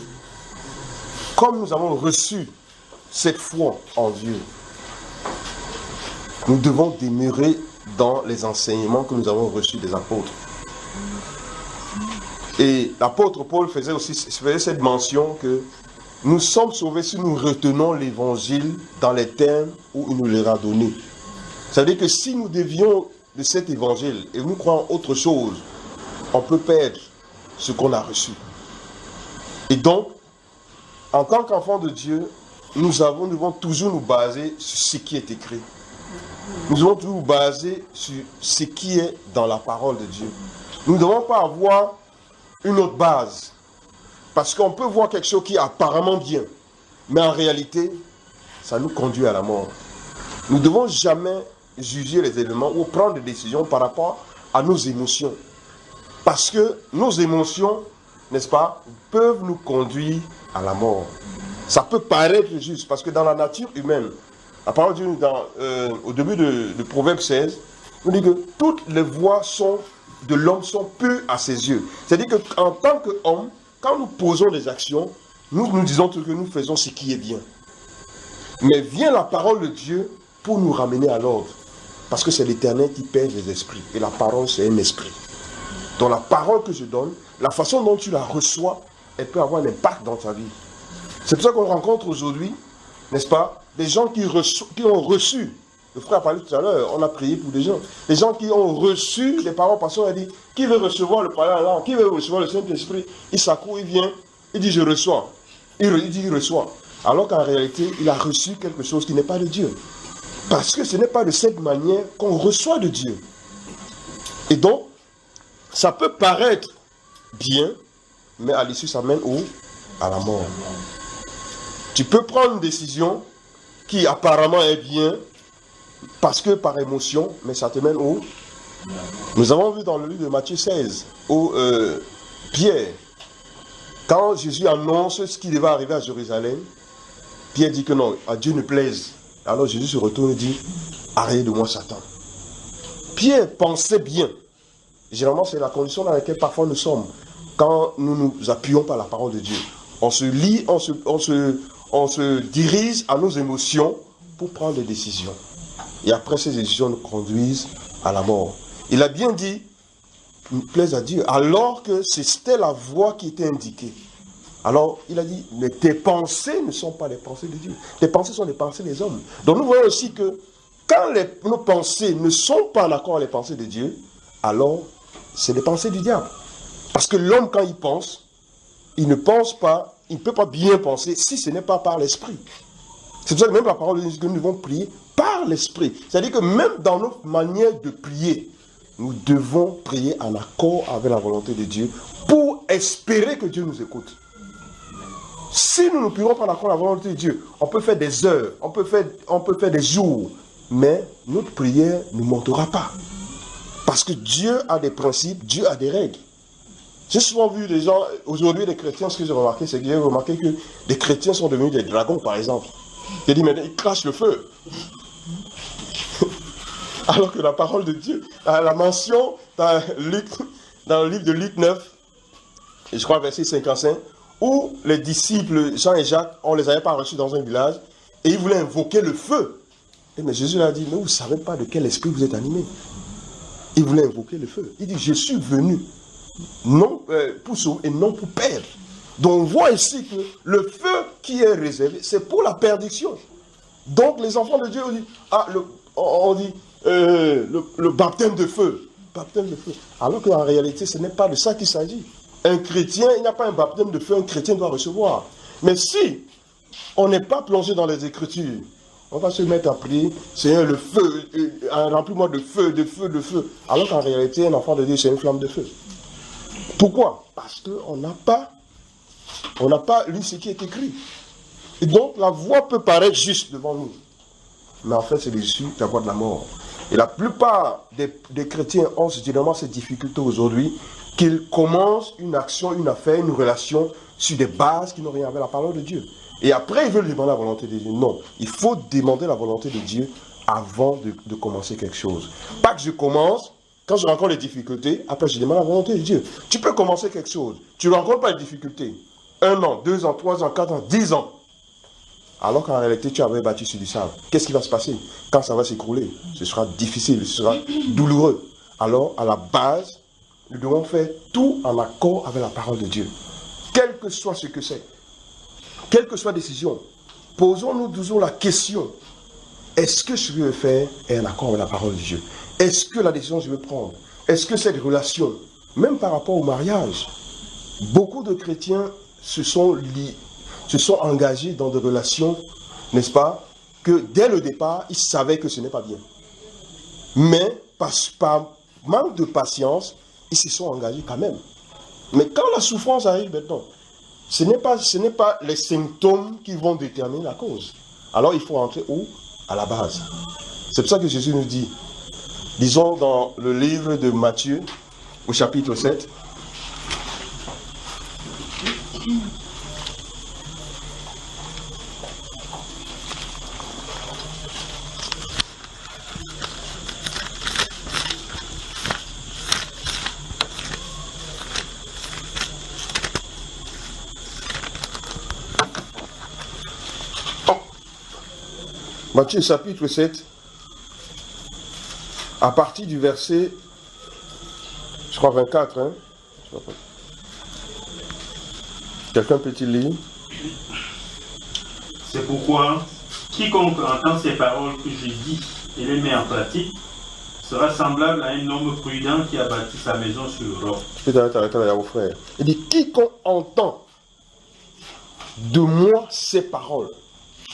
comme nous avons reçu cette foi en Dieu, nous devons demeurer dans les enseignements que nous avons reçus des apôtres. Et l'apôtre Paul faisait cette mention que nous sommes sauvés si nous retenons l'évangile dans les termes où il nous l'a donné. Ça veut dire que si nous dévions de cet évangile et nous croyons autre chose, on peut perdre ce qu'on a reçu. Et donc, en tant qu'enfants de Dieu, nous devons toujours nous baser sur ce qui est écrit. Nous devons toujours nous baser sur ce qui est dans la parole de Dieu. Nous ne devons pas avoir une autre base. Parce qu'on peut voir quelque chose qui est apparemment bien, mais en réalité, ça nous conduit à la mort. Nous ne devons jamais juger les éléments ou prendre des décisions par rapport à nos émotions. Parce que nos émotions, n'est-ce pas, peuvent nous conduire à la mort. Ça peut paraître juste, parce que dans la nature humaine, la parole de Dieu, au début de Proverbe 16, nous dit que toutes les voies de l'homme sont pures à ses yeux. C'est-à-dire qu'en tant qu'homme, quand nous posons des actions, nous disons que nous faisons ce qui est bien. Mais vient la parole de Dieu pour nous ramener à l'ordre. Parce que c'est l'Éternel qui pèse les esprits. Et la parole, c'est un esprit. Donc la parole que je donne, la façon dont tu la reçois, elle peut avoir un impact dans ta vie. C'est pour ça qu'on rencontre aujourd'hui, n'est-ce pas, des gens qui ont reçu. Le frère a parlé tout à l'heure, on a prié pour des gens qui ont reçu les paroles, parce qu'on a dit, qui veut recevoir le parler en langue, qui veut recevoir le Saint-Esprit, il s'accourt, il vient, il dit je reçois. Il dit il reçoit. Alors qu'en réalité, il a reçu quelque chose qui n'est pas de Dieu. Parce que ce n'est pas de cette manière qu'on reçoit de Dieu. Et donc, ça peut paraître bien, mais à l'issue, ça mène où? À la mort. Tu peux prendre une décision qui apparemment est bien, parce que par émotion, mais ça te mène où? Nous avons vu dans le livre de Matthieu 16, où Pierre, quand Jésus annonce ce qui devait arriver à Jérusalem, Pierre dit que non, à Dieu ne plaise. Alors Jésus se retourne et dit, arrête de moi Satan. Pierre pensait bien. Généralement, c'est la condition dans laquelle parfois nous sommes. Quand nous nous appuyons par la parole de Dieu. On se lie, on se dirige à nos émotions pour prendre des décisions. Et après, ces décisions nous conduisent à la mort. Il a bien dit, plaise à Dieu, alors que c'était la voie qui était indiquée. Alors, il a dit, mais tes pensées ne sont pas les pensées de Dieu. Tes pensées sont les pensées des hommes. Donc, nous voyons aussi que quand nos pensées ne sont pas en accord avec les pensées de Dieu, alors, c'est les pensées du diable. Parce que l'homme, quand il pense, il ne pense pas, il ne peut pas bien penser si ce n'est pas par l'esprit. C'est pour ça que même la parole dit que nous devons prier par l'esprit. C'est-à-dire que même dans notre manière de prier, nous devons prier en accord avec la volonté de Dieu pour espérer que Dieu nous écoute. Si nous ne prions pas en accord avec la volonté de Dieu, on peut faire des heures, on peut faire des jours, mais notre prière ne montera pas. Parce que Dieu a des principes, Dieu a des règles. J'ai souvent vu des gens, aujourd'hui des chrétiens, ce que j'ai remarqué, c'est que j'ai remarqué que des chrétiens sont devenus des dragons, par exemple. J'ai dit, mais ils crachent le feu. Alors que la parole de Dieu, la mention dans le livre de Luc 9, je crois verset 55, où les disciples Jean et Jacques, on ne les avait pas reçus dans un village, et ils voulaient invoquer le feu. Mais Jésus leur a dit, mais vous ne savez pas de quel esprit vous êtes animés. Ils voulaient invoquer le feu. Il dit, je suis venu non pour sauver et non pour perdre. Donc on voit ici que le feu qui est réservé, c'est pour la perdition. Donc les enfants de Dieu on dit le baptême de feu. Baptême de feu. Alors qu'en réalité, ce n'est pas de ça qu'il s'agit. Un chrétien, il n'y a pas un baptême de feu, un chrétien doit recevoir. Mais si on n'est pas plongé dans les Écritures, on va se mettre à prier, Seigneur, le feu, remplis-moi de feu, de feu, de feu. Alors qu'en réalité, un enfant de Dieu, c'est une flamme de feu. Pourquoi? Parce qu'on n'a pas lu ce qui est écrit. Et donc, la voie peut paraître juste devant nous. Mais en fait, c'est l'issue de la voie de la mort. Et la plupart des chrétiens ont généralement cette difficulté aujourd'hui qu'ils commencent une action, une affaire, une relation sur des bases qui n'ont rien avec la parole de Dieu. Et après, ils veulent demander la volonté de Dieu. Non, il faut demander la volonté de Dieu avant de commencer quelque chose. Pas que je commence, quand je rencontre les difficultés, après je demande la volonté de Dieu. Tu peux commencer quelque chose, tu ne rencontres pas les difficultés. 1 an, 2 ans, 3 ans, 4 ans, 10 ans. Alors qu'en réalité, tu avais battu sur du sable. Qu'est-ce qui va se passer? Quand ça va s'écrouler, ce sera difficile, ce sera douloureux. Alors, à la base, nous devons faire tout en accord avec la parole de Dieu. Quel que soit ce que c'est, quelle que soit la décision, posons-nous toujours la question, est-ce que ce que je veux faire est en accord avec la parole de Dieu? Est-ce que la décision que je veux prendre, est-ce que cette relation, même par rapport au mariage, beaucoup de chrétiens se sont engagés dans des relations, n'est-ce pas, que dès le départ, ils savaient que ce n'est pas bien. Mais par manque de patience, ils se sont engagés quand même. Mais quand la souffrance arrive maintenant, ce n'est pas les symptômes qui vont déterminer la cause. Alors il faut rentrer où? À la base. C'est pour ça que Jésus nous dit, disons dans le livre de Matthieu, au chapitre 7, Matthieu chapitre 7, à partir du verset, je crois 24, hein? Quelqu'un peut-il lire? C'est pourquoi, quiconque entend ces paroles que je dis et les met en pratique, sera semblable à un homme prudent qui a bâti sa maison sur le roc. Je vais t'arrêter là, mon frère. Il dit, quiconque entend de moi ces paroles.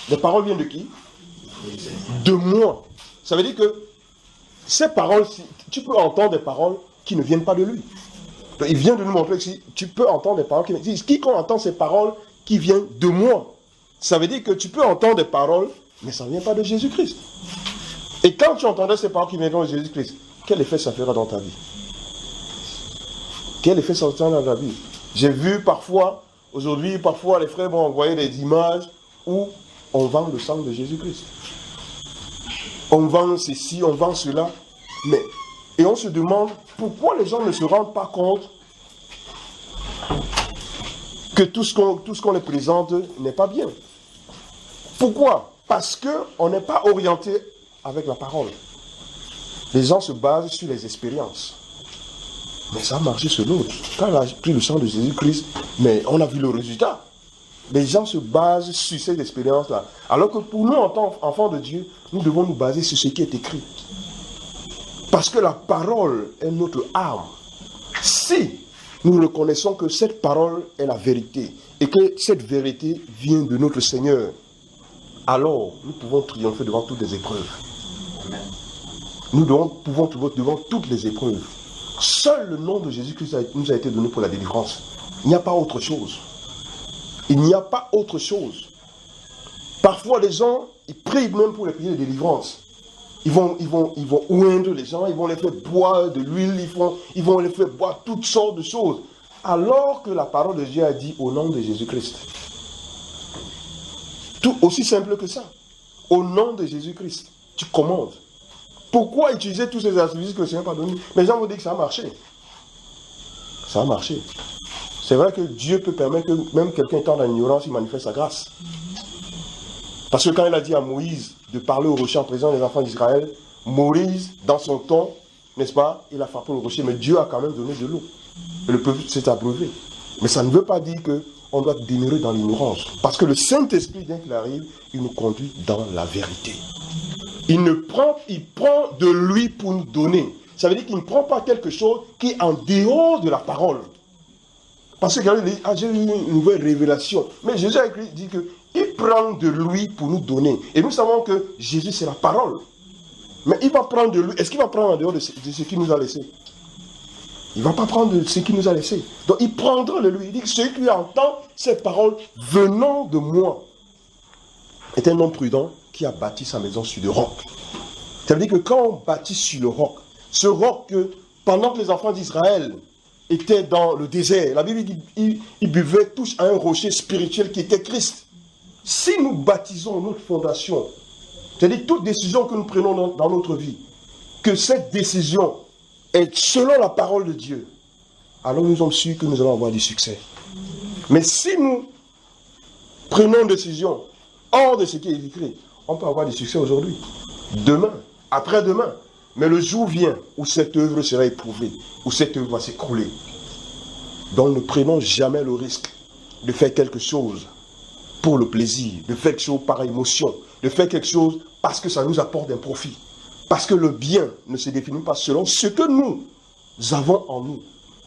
Les paroles viennent de qui? De moi. Ça veut dire que ces paroles, tu peux entendre des paroles qui ne viennent pas de lui. Donc, il vient de nous montrer que tu peux entendre des paroles qui disent, quiconque entend ces paroles qui viennent de moi. Ça veut dire que tu peux entendre des paroles, mais ça ne vient pas de Jésus-Christ. Et quand tu entendrais ces paroles qui viennent de Jésus-Christ, quel effet ça fera dans ta vie? Quel effet ça fera dans ta vie? J'ai vu parfois, aujourd'hui, parfois les frères m'ont envoyé des images où on vend le sang de Jésus-Christ. On vend ceci, on vend cela. Et on se demande pourquoi les gens ne se rendent pas compte que tout ce qu'on les présente n'est pas bien. Pourquoi? Parce qu'on n'est pas orienté avec la parole. Les gens se basent sur les expériences. Mais ça a marché sur l'autre. Quand on a pris le sang de Jésus-Christ, mais on a vu le résultat. Les gens se basent sur ces expériences-là. Alors que pour nous, en tant qu'enfants de Dieu, nous devons nous baser sur ce qui est écrit. Parce que la parole est notre arme. Si nous reconnaissons que cette parole est la vérité et que cette vérité vient de notre Seigneur, alors nous pouvons triompher devant toutes les épreuves. Nous pouvons triompher devant toutes les épreuves. Seul le nom de Jésus-Christ nous a été donné pour la délivrance. Il n'y a pas autre chose. Il n'y a pas autre chose. Parfois, les gens, ils prient même pour les prières de délivrance. Ils vont oindre les gens, ils vont les faire boire de l'huile, ils vont les faire boire toutes sortes de choses. Alors que la parole de Dieu a dit au nom de Jésus-Christ. Tout aussi simple que ça. Au nom de Jésus-Christ, tu commandes. Pourquoi utiliser tous ces astuces que le Seigneur n'a pas donné? Mais les gens vont dire que ça a marché. Ça a marché. C'est vrai que Dieu peut permettre que même quelqu'un étant dans l'ignorance, il manifeste sa grâce. Parce que quand il a dit à Moïse de parler au rocher en présence des enfants d'Israël, Moïse, dans son temps, n'est-ce pas, il a frappé le rocher, mais Dieu a quand même donné de l'eau. Et le peuple s'est abreuvé. Mais ça ne veut pas dire qu'on doit demeurer dans l'ignorance. Parce que le Saint-Esprit, dès qu'il arrive, il nous conduit dans la vérité. Il prend de lui pour nous donner. Ça veut dire qu'il ne prend pas quelque chose qui est en dehors de la parole. Parce que j'ai eu une nouvelle révélation. Mais Jésus a dit qu'il prend de lui pour nous donner. Et nous savons que Jésus, c'est la parole. Mais il va prendre de lui. Est-ce qu'il va prendre en dehors de ce qu'il nous a laissé? Il ne va pas prendre de ce qu'il nous a laissé. Donc il prendra de lui. Il dit que celui qui entend ces paroles venant de moi est un homme prudent qui a bâti sa maison sur le roc. Ça veut dire que quand on bâtit sur le roc, ce roc que pendant que les enfants d'Israël étaient dans le désert, la Bible dit qu'ils buvaient tous à un rocher spirituel qui était Christ. Si nous baptisons notre fondation, c'est-à-dire toute décision que nous prenons dans notre vie, que cette décision est selon la parole de Dieu, alors nous sommes sûrs que nous allons avoir du succès. Mais si nous prenons une décision hors de ce qui est écrit, on peut avoir du succès aujourd'hui, demain, après-demain. Mais le jour vient où cette œuvre sera éprouvée, où cette œuvre va s'écrouler. Donc ne prenons jamais le risque de faire quelque chose pour le plaisir, de faire quelque chose par émotion, de faire quelque chose parce que ça nous apporte un profit. Parce que le bien ne se définit pas selon ce que nous avons en nous,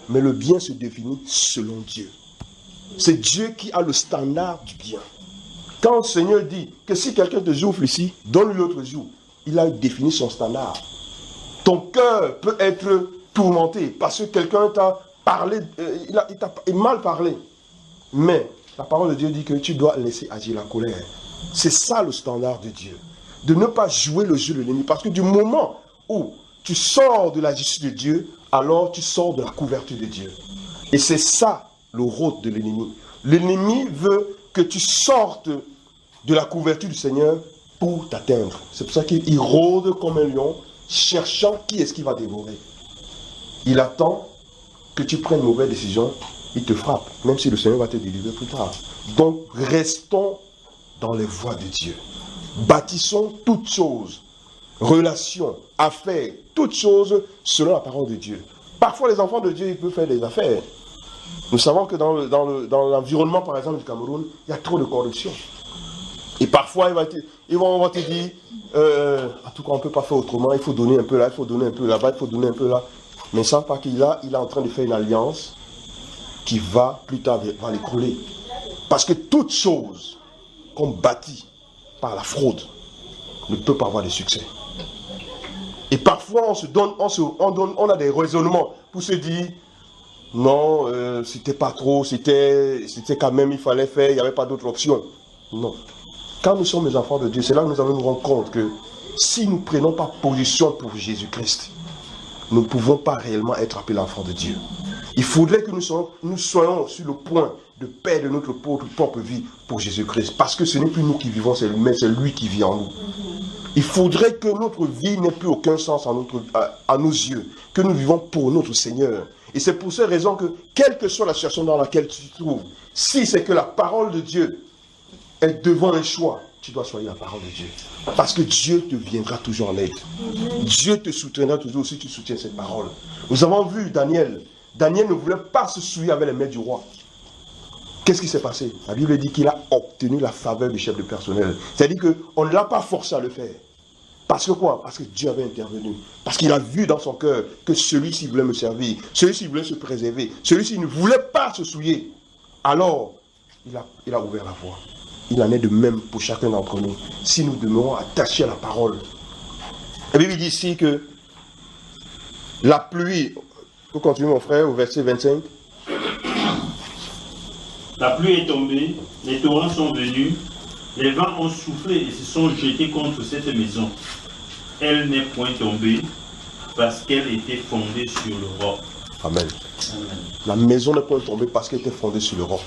mais le bien se définit selon Dieu. C'est Dieu qui a le standard du bien. Quand le Seigneur dit que si quelqu'un te souffle ici, donne-lui l'autre jour, il a défini son standard. Ton cœur peut être tourmenté parce que quelqu'un t'a parlé, il t'a mal parlé. Mais la parole de Dieu dit que tu dois laisser agir la colère. C'est ça le standard de Dieu. De ne pas jouer le jeu de l'ennemi. Parce que du moment où tu sors de la justice de Dieu, alors tu sors de la couverture de Dieu. Et c'est ça le rôle de l'ennemi. L'ennemi veut que tu sortes de la couverture du Seigneur pour t'atteindre. C'est pour ça qu'il rôde comme un lion, cherchant qui est-ce qui va dévorer. Il attend que tu prennes une mauvaise décision, il te frappe, même si le Seigneur va te délivrer plus tard. Donc, restons dans les voies de Dieu. Bâtissons toutes choses, relations, affaires, toutes choses selon la parole de Dieu. Parfois, les enfants de Dieu, ils peuvent faire des affaires. Nous savons que dans l'environnement, par exemple, du Cameroun, il y a trop de corruption. Et parfois, on va te dire, en tout cas, on ne peut pas faire autrement, il faut donner un peu là, il faut donner un peu là-bas, il faut donner un peu là. Mais sans pas qu'il est en train de faire une alliance qui va plus tard va l'écrouler. Parce que toute chose qu'on bâtit par la fraude ne peut pas avoir de succès. Et parfois, on a des raisonnements pour se dire, non, c'était pas trop, c'était quand même, il fallait faire, il n'y avait pas d'autre option. Non. Quand nous sommes les enfants de Dieu, c'est là que nous allons nous rendre compte que si nous ne prenons pas position pour Jésus-Christ, nous ne pouvons pas réellement être appelés enfants de Dieu. Il faudrait que nous soyons sur le point de perdre notre propre vie pour Jésus-Christ. Parce que ce n'est plus nous qui vivons, mais c'est lui qui vit en nous. Il faudrait que notre vie n'ait plus aucun sens à nos yeux, que nous vivons pour notre Seigneur. Et c'est pour cette raison que, quelle que soit la situation dans laquelle tu te trouves, si c'est que la parole de Dieu est devant un choix, tu dois choisir la parole de Dieu. Parce que Dieu te viendra toujours en aide. Dieu te soutiendra toujours si tu soutiens cette parole. Nous avons vu Daniel. Daniel ne voulait pas se souiller avec les maîtres du roi. Qu'est-ce qui s'est passé? La Bible dit qu'il a obtenu la faveur du chef de personnel. C'est-à-dire qu'on ne l'a pas forcé à le faire. Parce que quoi? Parce que Dieu avait intervenu. Parce qu'il a vu dans son cœur que celui-ci voulait me servir, celui-ci voulait se préserver, celui-ci ne voulait pas se souiller. Alors, il a ouvert la voie. Il en est de même pour chacun d'entre nous. Si nous demeurons attachés à la parole. La Bible dit ici que la pluie, vous continuez mon frère au verset 25. La pluie est tombée, les torrents sont venus, les vents ont soufflé et se sont jetés contre cette maison. Elle n'est point tombée parce qu'elle était fondée sur le roc. Amen. La maison n'est point tombée parce qu'elle était fondée sur le roc.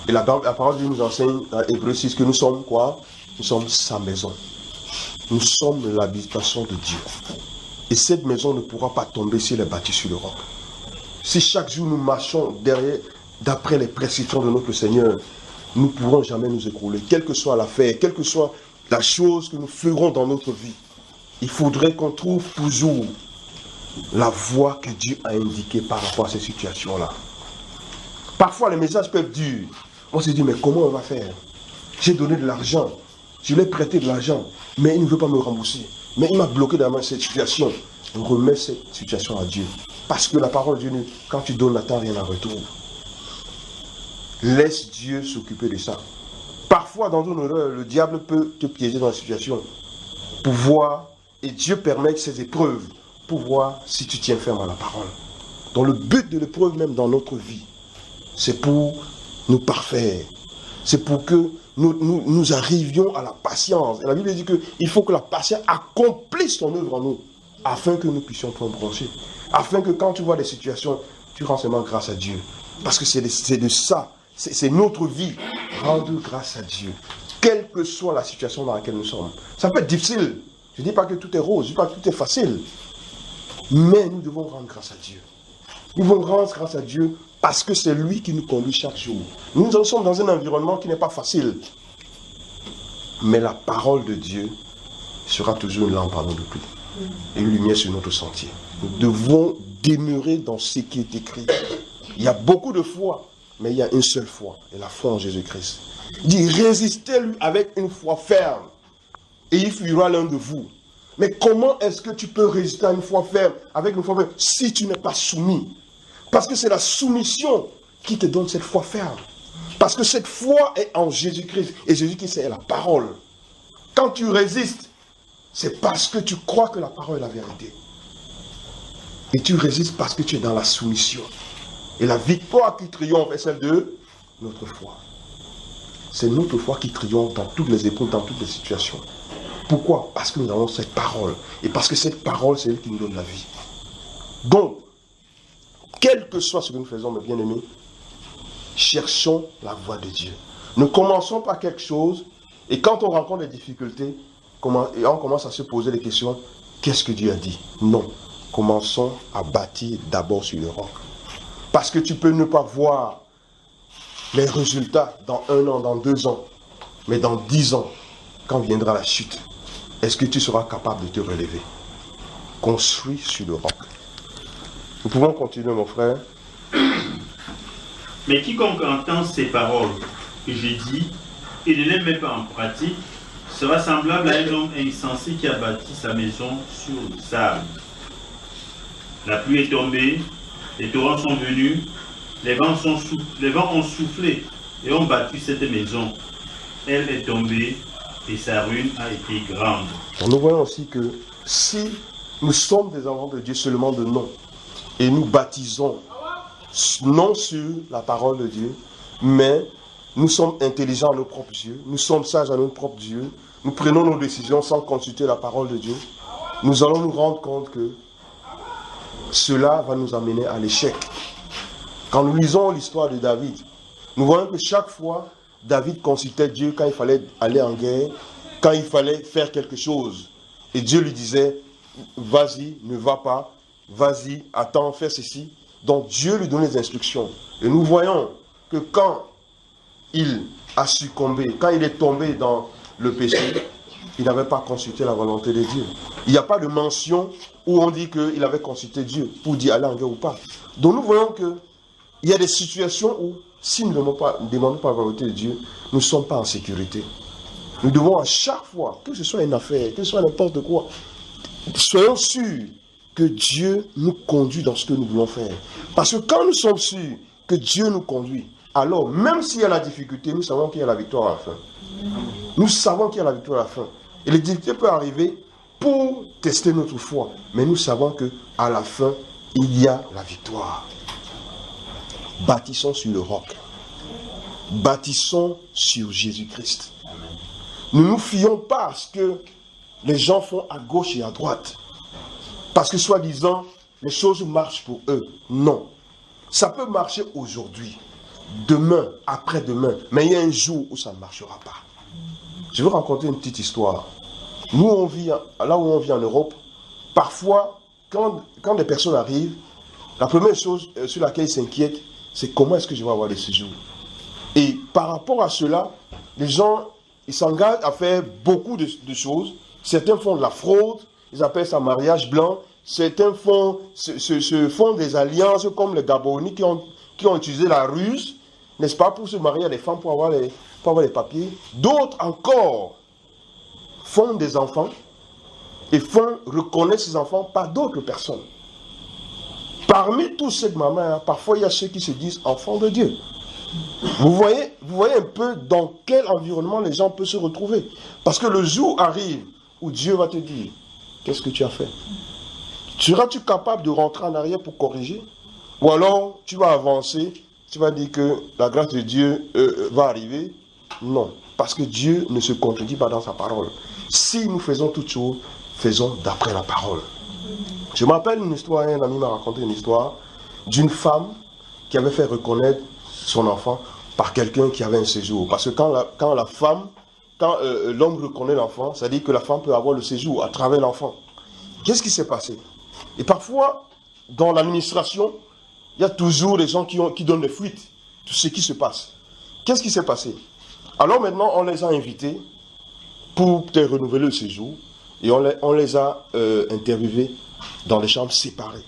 Et la parole de Dieu nous enseigne dans Hébreux 6 que nous sommes quoi? Nous sommes sa maison. Nous sommes l'habitation de Dieu. Et cette maison ne pourra pas tomber si elle est bâtie sur le roc. Si chaque jour nous marchons d'après les prescriptions de notre Seigneur, nous ne pourrons jamais nous écrouler. Quelle que soit l'affaire, quelle que soit la chose que nous ferons dans notre vie, il faudrait qu'on trouve toujours la voie que Dieu a indiquée par rapport à ces situations-là. Parfois, les messages peuvent être durs. On se dit, mais comment on va faire? J'ai donné de l'argent, je lui ai prêté de l'argent, mais il ne veut pas me rembourser. Mais il m'a bloqué dans cette situation. On remet cette situation à Dieu. Parce que la parole de Dieu, quand tu donnes, n'attends rien en retour. Laisse Dieu s'occuper de ça. Parfois, dans une erreur, le diable peut te piéger dans la situation pour voir, et Dieu permet ces épreuves pour voir si tu tiens ferme à la parole. Donc le but de l'épreuve, même dans notre vie, c'est pour nous parfaire. C'est pour que nous arrivions à la patience. Et la Bible dit qu'il faut que la patience accomplisse son œuvre en nous, afin que nous puissions prendre brancher. Afin que quand tu vois des situations, tu rends seulement grâce à Dieu. Parce que c'est de ça, c'est notre vie. Rendre grâce à Dieu. Quelle que soit la situation dans laquelle nous sommes. Ça peut être difficile. Je ne dis pas que tout est rose, je ne dis pas que tout est facile. Mais nous devons rendre grâce à Dieu. Nous devons rendre grâce à Dieu parce que c'est lui qui nous conduit chaque jour. Nous sommes dans un environnement qui n'est pas facile. Mais la parole de Dieu sera toujours une lampe à nos pieds et une lumière sur notre sentier. Nous devons demeurer dans ce qui est écrit. Il y a beaucoup de foi, mais il y a une seule foi, et la foi en Jésus-Christ. Il dit, résistez-lui avec une foi ferme, et il fuira l'un de vous. Mais comment est-ce que tu peux résister à une foi ferme, avec une foi ferme, si tu n'es pas soumis? Parce que c'est la soumission qui te donne cette foi ferme. Parce que cette foi est en Jésus-Christ, et Jésus-Christ c'est la parole. Quand tu résistes, c'est parce que tu crois que la parole est la vérité. Et tu résistes parce que tu es dans la soumission. Et la victoire qui triomphe est celle de notre foi. C'est notre foi qui triomphe dans toutes les épreuves, dans toutes les situations. Pourquoi? Parce que nous avons cette parole. Et parce que cette parole, c'est elle qui nous donne la vie. Donc, quel que soit ce que nous faisons, mes bien-aimés, cherchons la voie de Dieu. Ne commençons par quelque chose, et quand on rencontre des difficultés, on commence à se poser des questions, qu'est-ce que Dieu a dit? Non. Commençons à bâtir d'abord sur le roc. Parce que tu peux ne pas voir les résultats dans 1 an, dans 2 ans, mais dans 10 ans, quand viendra la chute, est-ce que tu seras capable de te relever? Construis sur le roc. Nous pouvons continuer, mon frère. Mais quiconque entend ces paroles que j'ai dit et ne les met pas en pratique sera semblable à un homme insensé qui a bâti sa maison sur le sable. La pluie est tombée, les torrents sont venus, les vents ont soufflé et ont battu cette maison. Elle est tombée et sa ruine a été grande. Nous voyons aussi que si nous sommes des enfants de Dieu seulement de nom, et nous baptisons non sur la parole de Dieu, mais nous sommes intelligents à nos propres yeux, nous sommes sages à nos propres yeux, nous prenons nos décisions sans consulter la parole de Dieu, nous allons nous rendre compte que cela va nous amener à l'échec. Quand nous lisons l'histoire de David, nous voyons que chaque fois, David consultait Dieu quand il fallait aller en guerre, quand il fallait faire quelque chose. Et Dieu lui disait, vas-y, ne va pas, vas-y, attends, fais ceci. Donc Dieu lui donnait des instructions. Et nous voyons que quand il a succombé, quand il est tombé dans le péché, il n'avait pas consulté la volonté de Dieu. Il n'y a pas de mention où on dit qu'il avait consulté Dieu pour dire aller en guerre ou pas. Donc nous voyons qu'il y a des situations où, si nous ne demandons pas la volonté de Dieu, nous ne sommes pas en sécurité. Nous devons à chaque fois, que ce soit une affaire, que ce soit n'importe quoi, soyons sûrs que Dieu nous conduit dans ce que nous voulons faire. Parce que quand nous sommes sûrs que Dieu nous conduit, alors même s'il y a la difficulté, nous savons qu'il y a la victoire à la fin. Nous savons qu'il y a la victoire à la fin. Et les difficultés peuvent arriver pour tester notre foi. Mais nous savons qu'à la fin, il y a la victoire. Bâtissons sur le roc. Bâtissons sur Jésus-Christ. Ne nous fions pas à ce que les gens font à gauche et à droite. Parce que soi-disant, les choses marchent pour eux. Non. Ça peut marcher aujourd'hui, demain, après-demain. Mais il y a un jour où ça ne marchera pas. Je vais raconter une petite histoire. Nous, on vit, là où on vit en Europe, parfois, quand des personnes arrivent, la première chose sur laquelle ils s'inquiètent, c'est comment est-ce que je vais avoir le séjour. Et par rapport à cela, les gens, ils s'engagent à faire beaucoup de choses. Certains font de la fraude, ils appellent ça mariage blanc. Certains font des alliances comme les Gabonais qui ont utilisé la ruse, n'est-ce pas, pour se marier à des femmes, pour avoir les papiers. D'autres encore font des enfants et font reconnaître ces enfants par d'autres personnes. Parmi tous ces mamans, parfois il y a ceux qui se disent enfants de Dieu. Vous voyez un peu dans quel environnement les gens peuvent se retrouver. Parce que le jour arrive où Dieu va te dire, qu'est-ce que tu as fait? Seras-tu capable de rentrer en arrière pour corriger? Ou alors tu vas avancer, tu vas dire que la grâce de Dieu va arriver? Non, parce que Dieu ne se contredit pas dans sa parole. Si nous faisons toutes choses, faisons d'après la parole. Je m'appelle une histoire, un ami m'a raconté une histoire d'une femme qui avait fait reconnaître son enfant par quelqu'un qui avait un séjour. Parce que quand l'homme reconnaît l'enfant, ça dit que la femme peut avoir le séjour à travers l'enfant. Qu'est-ce qui s'est passé? Et parfois, dans l'administration, il y a toujours des gens qui donnent des fuites de ce qui se passe. Qu'est-ce qui s'est passé? Alors maintenant, on les a invités pour peut-être renouveler le séjour et on les a interviewés dans des chambres séparées.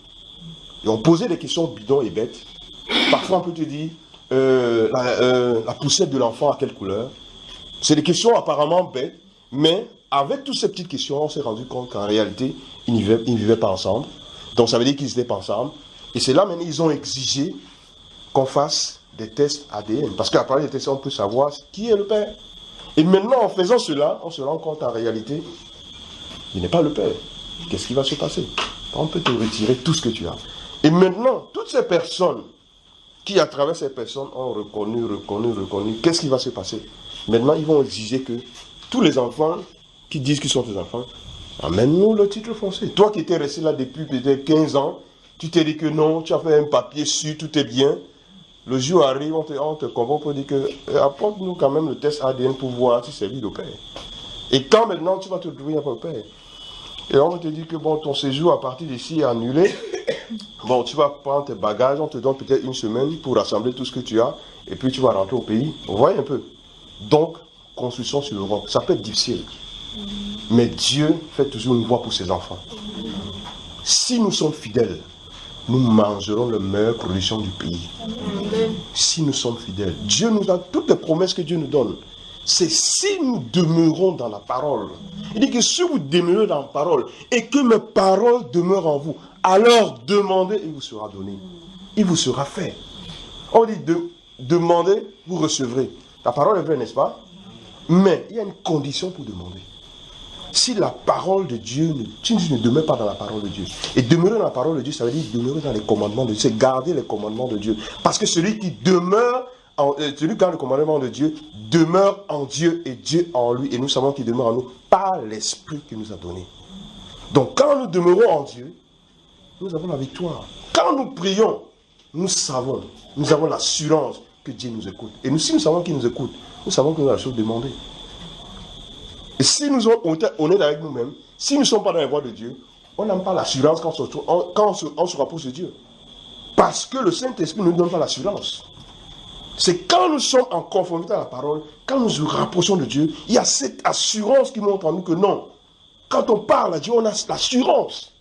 Et on posait des questions bidons et bêtes. Parfois, on peut te dire la poussette de l'enfant à quelle couleur? C'est des questions apparemment bêtes, mais avec toutes ces petites questions, on s'est rendu compte qu'en réalité, ils ne vivaient pas ensemble. Donc ça veut dire qu'ils n'étaient pas ensemble. Et c'est là maintenant ils ont exigé qu'on fasse des tests ADN. Parce qu'à travers les tests, on peut savoir qui est le père. Et maintenant, en faisant cela, on se rend compte en réalité, il n'est pas le père. Qu'est-ce qui va se passer? On peut te retirer tout ce que tu as. Et maintenant, toutes ces personnes qui, à travers ces personnes, ont reconnu, qu'est-ce qui va se passer? Maintenant, ils vont exiger que tous les enfants qui disent qu'ils sont tes enfants, amène-nous le titre foncier. Toi qui étais resté là depuis peut-être 15 ans, tu t'es dit que non, tu as fait un papier sûr, tout est bien. Le jour arrive, on te convoque pour dire que apporte-nous quand même le test ADN pour voir si c'est lui le père. Et quand maintenant tu vas te trouver un père, et on va te dire que bon, ton séjour à partir d'ici est annulé, bon, tu vas prendre tes bagages, on te donne peut-être une semaine pour rassembler tout ce que tu as, et puis tu vas rentrer au pays. Vous voyez un peu? Donc, construction sur le roc, ça peut être difficile. Mais Dieu fait toujours une voie pour ses enfants. Si nous sommes fidèles, nous mangerons la meilleure production du pays. Si nous sommes fidèles, Dieu nous a toutes les promesses que Dieu nous donne. C'est si nous demeurons dans la parole. Il dit que si vous demeurez dans la parole et que mes paroles demeurent en vous, alors demandez, il vous sera donné. Il vous sera fait. On dit demandez, vous recevrez. La parole est vraie, n'est-ce pas? Mais il y a une condition pour demander. Si la parole de Dieu, tu ne demeures pas dans la parole de Dieu. Et demeurer dans la parole de Dieu, ça veut dire demeurer dans les commandements de Dieu. C'est garder les commandements de Dieu. Parce que celui qui demeure, celui qui garde les commandements de Dieu, demeure en Dieu et Dieu en lui. Et nous savons qu'il demeure en nous par l'Esprit qu'il nous a donné. Donc quand nous demeurons en Dieu, nous avons la victoire. Quand nous prions, nous savons, nous avons l'assurance que Dieu nous écoute. Et si nous savons qu'il nous écoute, nous savons que nous avons la chose demandée. Et si nous sommes honnêtes avec nous-mêmes, si nous ne sommes pas dans la voie de Dieu, on n'a pas l'assurance quand on se rapproche de Dieu. Parce que le Saint-Esprit ne nous donne pas l'assurance. C'est quand nous sommes en conformité à la parole, quand nous nous rapprochons de Dieu, il y a cette assurance qui montre en nous que non. Quand on parle à Dieu, on a l'assurance.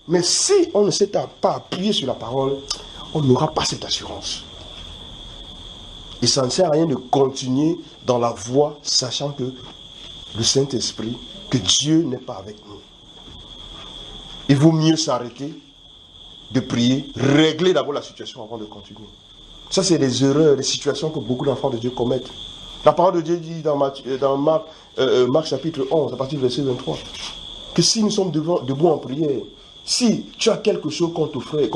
Mais si on ne s'est pas appuyé sur la parole, on n'aura pas cette assurance. Et ça ne sert à rien de continuer dans la voie, sachant que le Saint-Esprit, que Dieu n'est pas avec nous. il vaut mieux s'arrêter, de prier, régler d'abord la situation avant de continuer. Ça, c'est des erreurs, des situations que beaucoup d'enfants de Dieu commettent. La parole de Dieu dit dans Marc chapitre 11, à partir du verset 23, que si nous sommes debout en prière, si tu as quelque chose contre ton frère,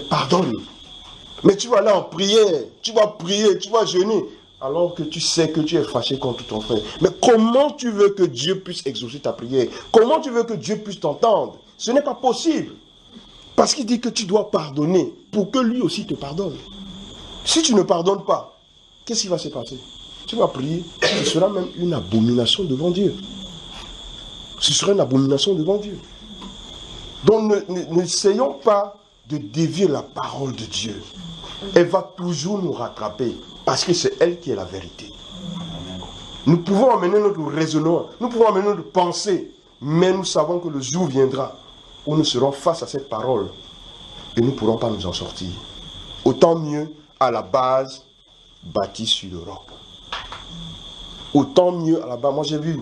pardonne. Mais tu vas aller en prière, tu vas prier, tu vas jeûner, alors que tu sais que tu es fâché contre ton frère. Mais comment tu veux que Dieu puisse exaucer ta prière? Comment tu veux que Dieu puisse t'entendre? Ce n'est pas possible. Parce qu'il dit que tu dois pardonner pour que lui aussi te pardonne. Si tu ne pardonnes pas, qu'est-ce qui va se passer? Tu vas prier, ce sera même une abomination devant Dieu. Ce sera une abomination devant Dieu. Donc n'essayons pas de dévier la parole de Dieu. Elle va toujours nous rattraper parce que c'est elle qui est la vérité. Nous pouvons amener notre raisonnement, nous pouvons amener notre pensée, mais nous savons que le jour viendra où nous serons face à cette parole et nous ne pourrons pas nous en sortir. Autant mieux à la base bâtie sur le roc. Autant mieux à la base. Moi j'ai vu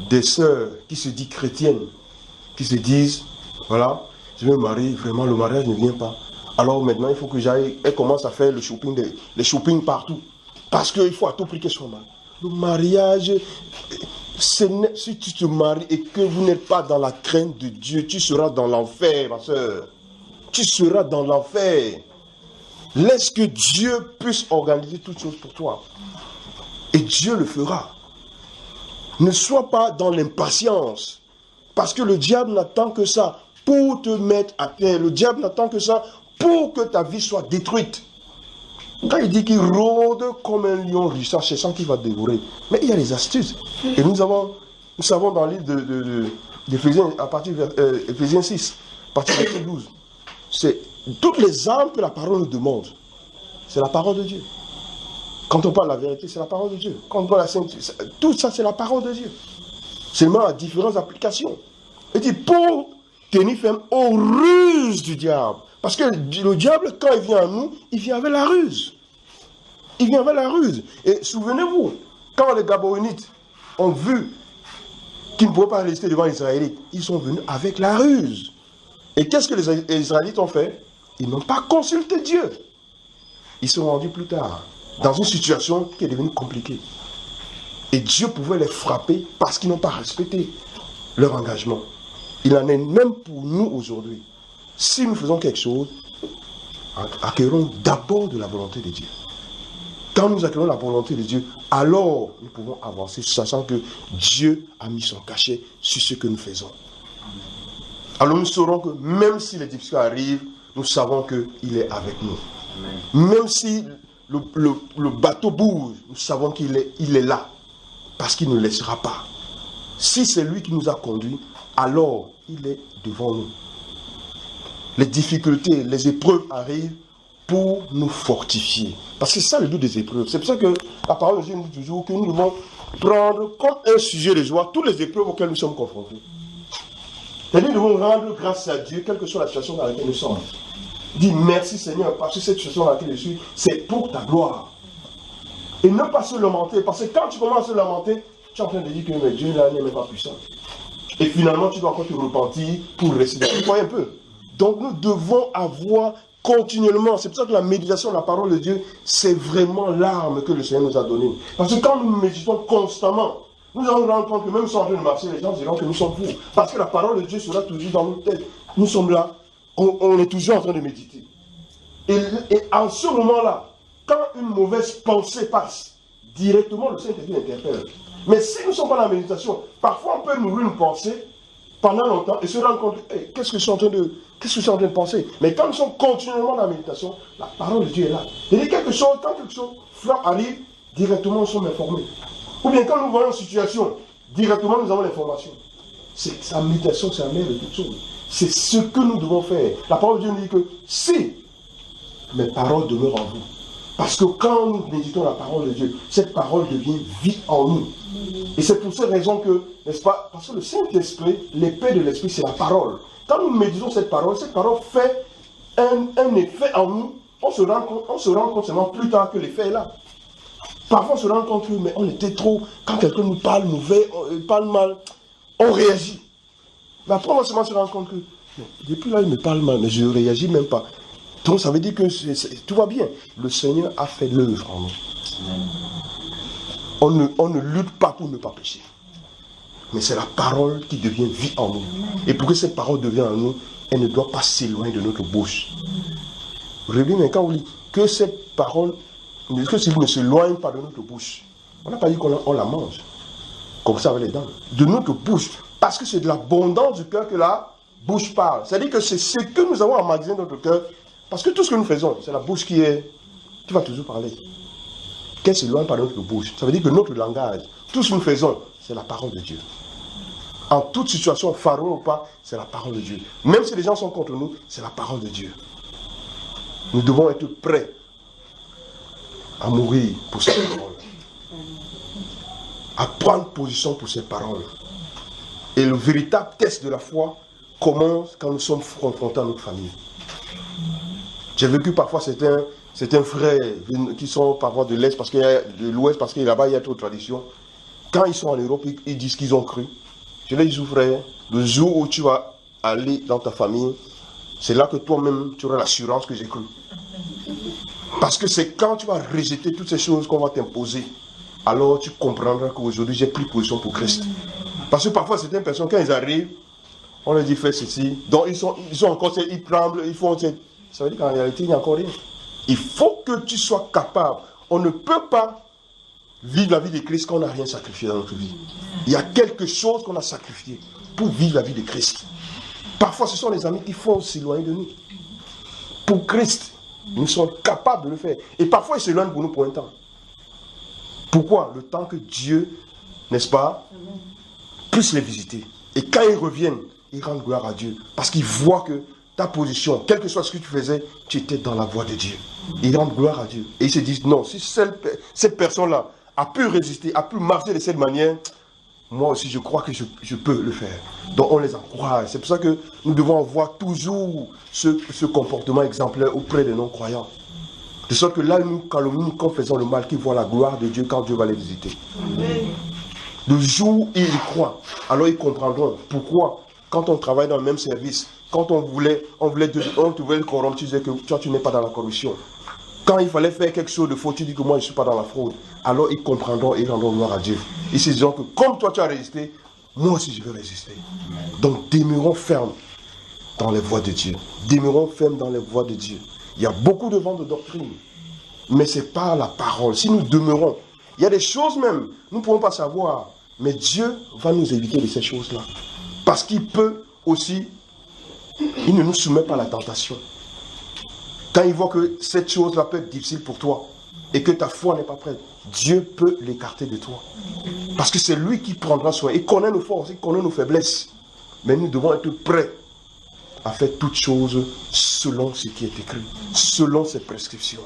des sœurs qui se disent chrétiennes, qui se disent, voilà, je vais me marier, vraiment le mariage ne vient pas. Alors maintenant il faut que j'aille, elle commence à faire le shopping partout. Parce qu'il faut à tout prix qu'elle soit mariée. Le mariage, si tu te maries et que vous n'êtes pas dans la crainte de Dieu, tu seras dans l'enfer, ma soeur. Tu seras dans l'enfer. Laisse que Dieu puisse organiser toutes choses pour toi. Et Dieu le fera. Ne sois pas dans l'impatience. Parce que le diable n'attend que ça pour te mettre à terre. Le diable n'attend que ça pour que ta vie soit détruite. Quand il dit qu'il rôde comme un lion ruissant, c'est ça qu'il va dévorer. Mais il y a des astuces. Et nous savons dans le livre d'Éphésiens, à partir d'Éphésiens 6, à partir de verset 12, c'est toutes les armes que la parole nous demande. C'est la parole de Dieu. Quand on parle la vérité, c'est la parole de Dieu. Quand on parle la sainteté, tout ça, c'est la parole de Dieu. Seulement à différentes applications. Il dit pour tenir ferme aux ruses du diable. Parce que le diable, quand il vient à nous, il vient avec la ruse. Il vient avec la ruse. Et souvenez-vous, quand les Gabaonites ont vu qu'ils ne pouvaient pas résister devant les Israélites, ils sont venus avec la ruse. Et qu'est-ce que les Israélites ont fait? Ils n'ont pas consulté Dieu. Ils sont rendus plus tard dans une situation qui est devenue compliquée. Et Dieu pouvait les frapper parce qu'ils n'ont pas respecté leur engagement. Il en est même pour nous aujourd'hui. Si nous faisons quelque chose, accueillons d'abord de la volonté de Dieu. Quand nous accueillons la volonté de Dieu, alors nous pouvons avancer, sachant que Dieu a mis son cachet sur ce que nous faisons. Alors nous saurons que même si les difficultés arrivent, nous savons qu'il est avec nous. Amen. Même si le bateau bouge, nous savons qu'il est là, parce qu'il ne nous laissera pas. Si c'est lui qui nous a conduits, alors il est devant nous. Les difficultés, les épreuves arrivent pour nous fortifier. Parce que c'est ça le but des épreuves. C'est pour ça que la parole de Dieu nous dit toujours que nous devons prendre comme un sujet de joie toutes les épreuves auxquelles nous sommes confrontés. C'est-à-dire nous devons rendre grâce à Dieu, quelle que soit la situation dans laquelle nous sommes. Dis merci Seigneur, parce que cette situation dans laquelle je suis, c'est pour ta gloire. Et ne pas se lamenter, parce que quand tu commences à se lamenter, tu es en train de dire que mais Dieu là n'est même pas puissant. Et finalement, tu dois encore te repentir pour rester dans le crois un peu. Donc nous devons avoir continuellement, c'est pour ça que la méditation de la parole de Dieu, c'est vraiment l'arme que le Seigneur nous a donnée. Parce que quand nous méditons constamment, nous allons nous rendre compte que même si on est en train de marcher, les gens diront que nous sommes fous. Parce que la parole de Dieu sera toujours dans nos têtes. Nous sommes là, on est toujours en train de méditer. Et en ce moment-là, quand une mauvaise pensée passe, directement le Saint-Esprit interpelle. Mais si nous ne sommes pas dans la méditation, parfois on peut nourrir une pensée pendant longtemps et se rendre compte, hey, qu'est-ce que je suis en train de penser? Mais quand nous sommes continuellement dans la méditation, la parole de Dieu est là. Et quand quelque chose frappe arrive, directement nous sommes informés. Ou bien quand nous voyons une situation, directement nous avons l'information. La méditation, c'est la mère de toutes choses. C'est ce que nous devons faire. La parole de Dieu nous dit que si mes paroles demeurent en vous, parce que quand nous méditons la parole de Dieu, cette parole devient vie en nous. Et c'est pour cette raison que, n'est-ce pas, parce que le Saint-Esprit, l'épée de l'Esprit, c'est la parole. Quand nous méditons cette parole fait un effet en nous. On se rend compte seulement plus tard que l'effet est là. Parfois on se rend compte que mais on était trop, quand quelqu'un nous parle mauvais, parle mal, on réagit. Mais après, on va seulement se rendre compte que depuis là, il me parle mal, mais je ne réagis même pas. Donc ça veut dire que tout va bien. Le Seigneur a fait l'œuvre en nous. On ne lutte pas pour ne pas pécher. Mais c'est la parole qui devient vie en nous. Et pour que cette parole devienne en nous, elle ne doit pas s'éloigner de notre bouche. Regardez, mais quand on dit que cette parole, que si vous ne s'éloigne pas de notre bouche, on n'a pas dit qu'on la mange, comme ça avec les dents, de notre bouche, parce que c'est de l'abondance du cœur que la bouche parle. C'est-à-dire que c'est ce que nous avons emmagasiné dans notre cœur, parce que tout ce que nous faisons, c'est la bouche qui va toujours parler. Qu'elle s'éloigne pas de notre bouche. Ça veut dire que notre langage, tout ce que nous faisons, c'est la parole de Dieu. En toute situation, pharaon ou pas, c'est la parole de Dieu. Même si les gens sont contre nous, c'est la parole de Dieu. Nous devons être prêts à mourir pour cette parole. À prendre position pour cette parole. Et le véritable test de la foi commence quand nous sommes confrontés à notre famille. J'ai vécu parfois certains frères qui sont parfois de l'Est, de l'Ouest, parce que là-bas il y a trop de traditions. Quand ils sont en Europe, ils disent qu'ils ont cru. Je leur dis aux frères, le jour où tu vas aller dans ta famille, c'est là que toi-même tu auras l'assurance que j'ai cru. Parce que c'est quand tu vas rejeter toutes ces choses qu'on va t'imposer, alors tu comprendras qu'aujourd'hui j'ai pris position pour Christ. Parce que parfois certaines personnes, quand ils arrivent, on leur dit fais ceci, donc ils sont encore, ils tremblent, ils font cette... Ça veut dire qu'en réalité, il n'y a encore rien. Il faut que tu sois capable. On ne peut pas vivre la vie de Christ quand on n'a rien sacrifié dans notre vie. Il y a quelque chose qu'on a sacrifié pour vivre la vie de Christ. Parfois, ce sont les amis qui font s'éloigner de nous. Pour Christ, nous sommes capables de le faire. Et parfois, ils s'éloignent pour nous pour un temps. Pourquoi? Le temps que Dieu, n'est-ce pas, puisse les visiter. Et quand ils reviennent, ils rendent gloire à Dieu. Parce qu'ils voient que ta position, quel que soit ce que tu faisais, tu étais dans la voie de Dieu. Ils rendent gloire à Dieu. Et ils se disent, non, si cette personne-là a pu résister, a pu marcher de cette manière, moi aussi je crois que je peux le faire. Donc on les encourage. C'est pour ça que nous devons avoir toujours ce comportement exemplaire auprès des non-croyants. De sorte que là, nous calomnions quand faisons le mal, qu'ils voient la gloire de Dieu quand Dieu va les visiter. Amen. Le jour où ils y croient, alors ils comprendront pourquoi, quand on travaille dans le même service, quand on te voulait corrompre, tu disais que toi tu n'es pas dans la corruption. Quand il fallait faire quelque chose de faux, tu dis que moi je ne suis pas dans la fraude. Alors ils comprendront et rendront gloire à Dieu. Ils se diront que comme toi tu as résisté, moi aussi je vais résister. Donc demeurons fermes dans les voies de Dieu. Demeurons fermes dans les voies de Dieu. Il y a beaucoup de vents de doctrine, mais ce n'est pas la parole. Si nous demeurons, il y a des choses même, nous ne pouvons pas savoir, mais Dieu va nous éviter de ces choses-là. Parce qu'il peut aussi, il ne nous soumet pas à la tentation. Quand il voit que cette chose-là peut être difficile pour toi et que ta foi n'est pas prête, Dieu peut l'écarter de toi. Parce que c'est lui qui prendra soin. Il connaît nos forces, il connaît nos faiblesses. Mais nous devons être prêts à faire toutes choses selon ce qui est écrit, selon ses prescriptions.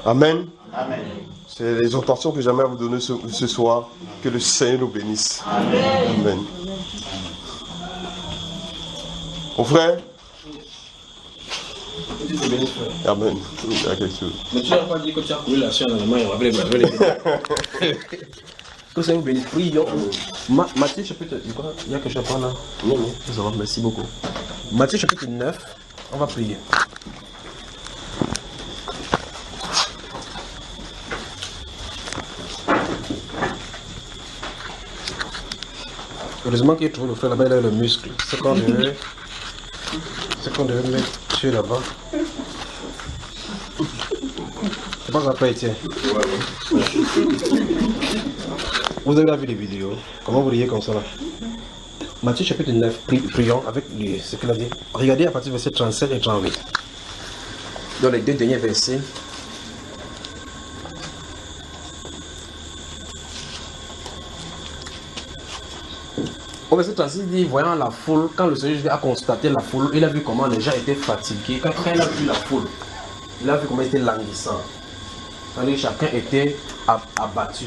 Amen. Amen. C'est les intentions que j'aimerais vous donner ce soir. Que le Seigneur nous bénisse. Amen. Amen. Mon frère. Amen. Il y a quelque chose. Mais tu n'as pas dit que tu as couru la chaîne dans la main. On va les que ça nous bénisse. Prions. Matthieu chapitre... Il y a quelque chose à prendre là? Non, non. Ça va, merci beaucoup. Matthieu chapitre 9. On va prier. Heureusement qu'il trouve le frère là-bas, il a le muscle. C'est qu'on devait mettre là-bas. C'est pas grave, Étienne. Vous avez vu les vidéos. Comment vous riez comme ça là? Matthieu chapitre 9, prions avec lui, ce qu'il a dit. Regardez à partir du verset 37 et 38. Dans les deux derniers versets. Au verset 36, il dit, voyant la foule, quand le Seigneur a constaté la foule, il a vu comment les gens étaient fatigués. Quand il a vu la foule, il a vu comment ils étaient languissants. Quand chacun était abattu.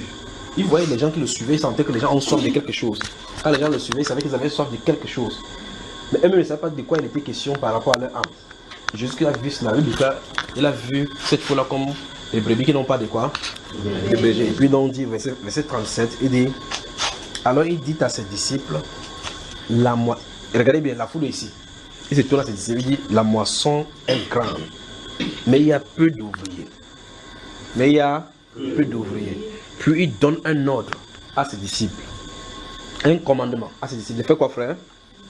Il voyait les gens qui le suivaient, il sentait que les gens ont soif de quelque chose. Quand les gens le suivaient, ils savaient qu'ils avaient soif de quelque chose. Mais eux-mêmes ne savaient pas de quoi il était question par rapport à leur âme. Jusqu'il a vu cela, il a vu cette foule-là comme les brebis qui n'ont pas de quoi? Les bergers. Et puis donc, on dit, verset 37, il dit, alors il dit à ses disciples, regardez bien la foule ici. Et c'est tout là, c'est dit la moisson est grande, mais il y a peu d'ouvriers. Puis il donne un ordre à ses disciples, un commandement à ses disciples. Il fait quoi, frère?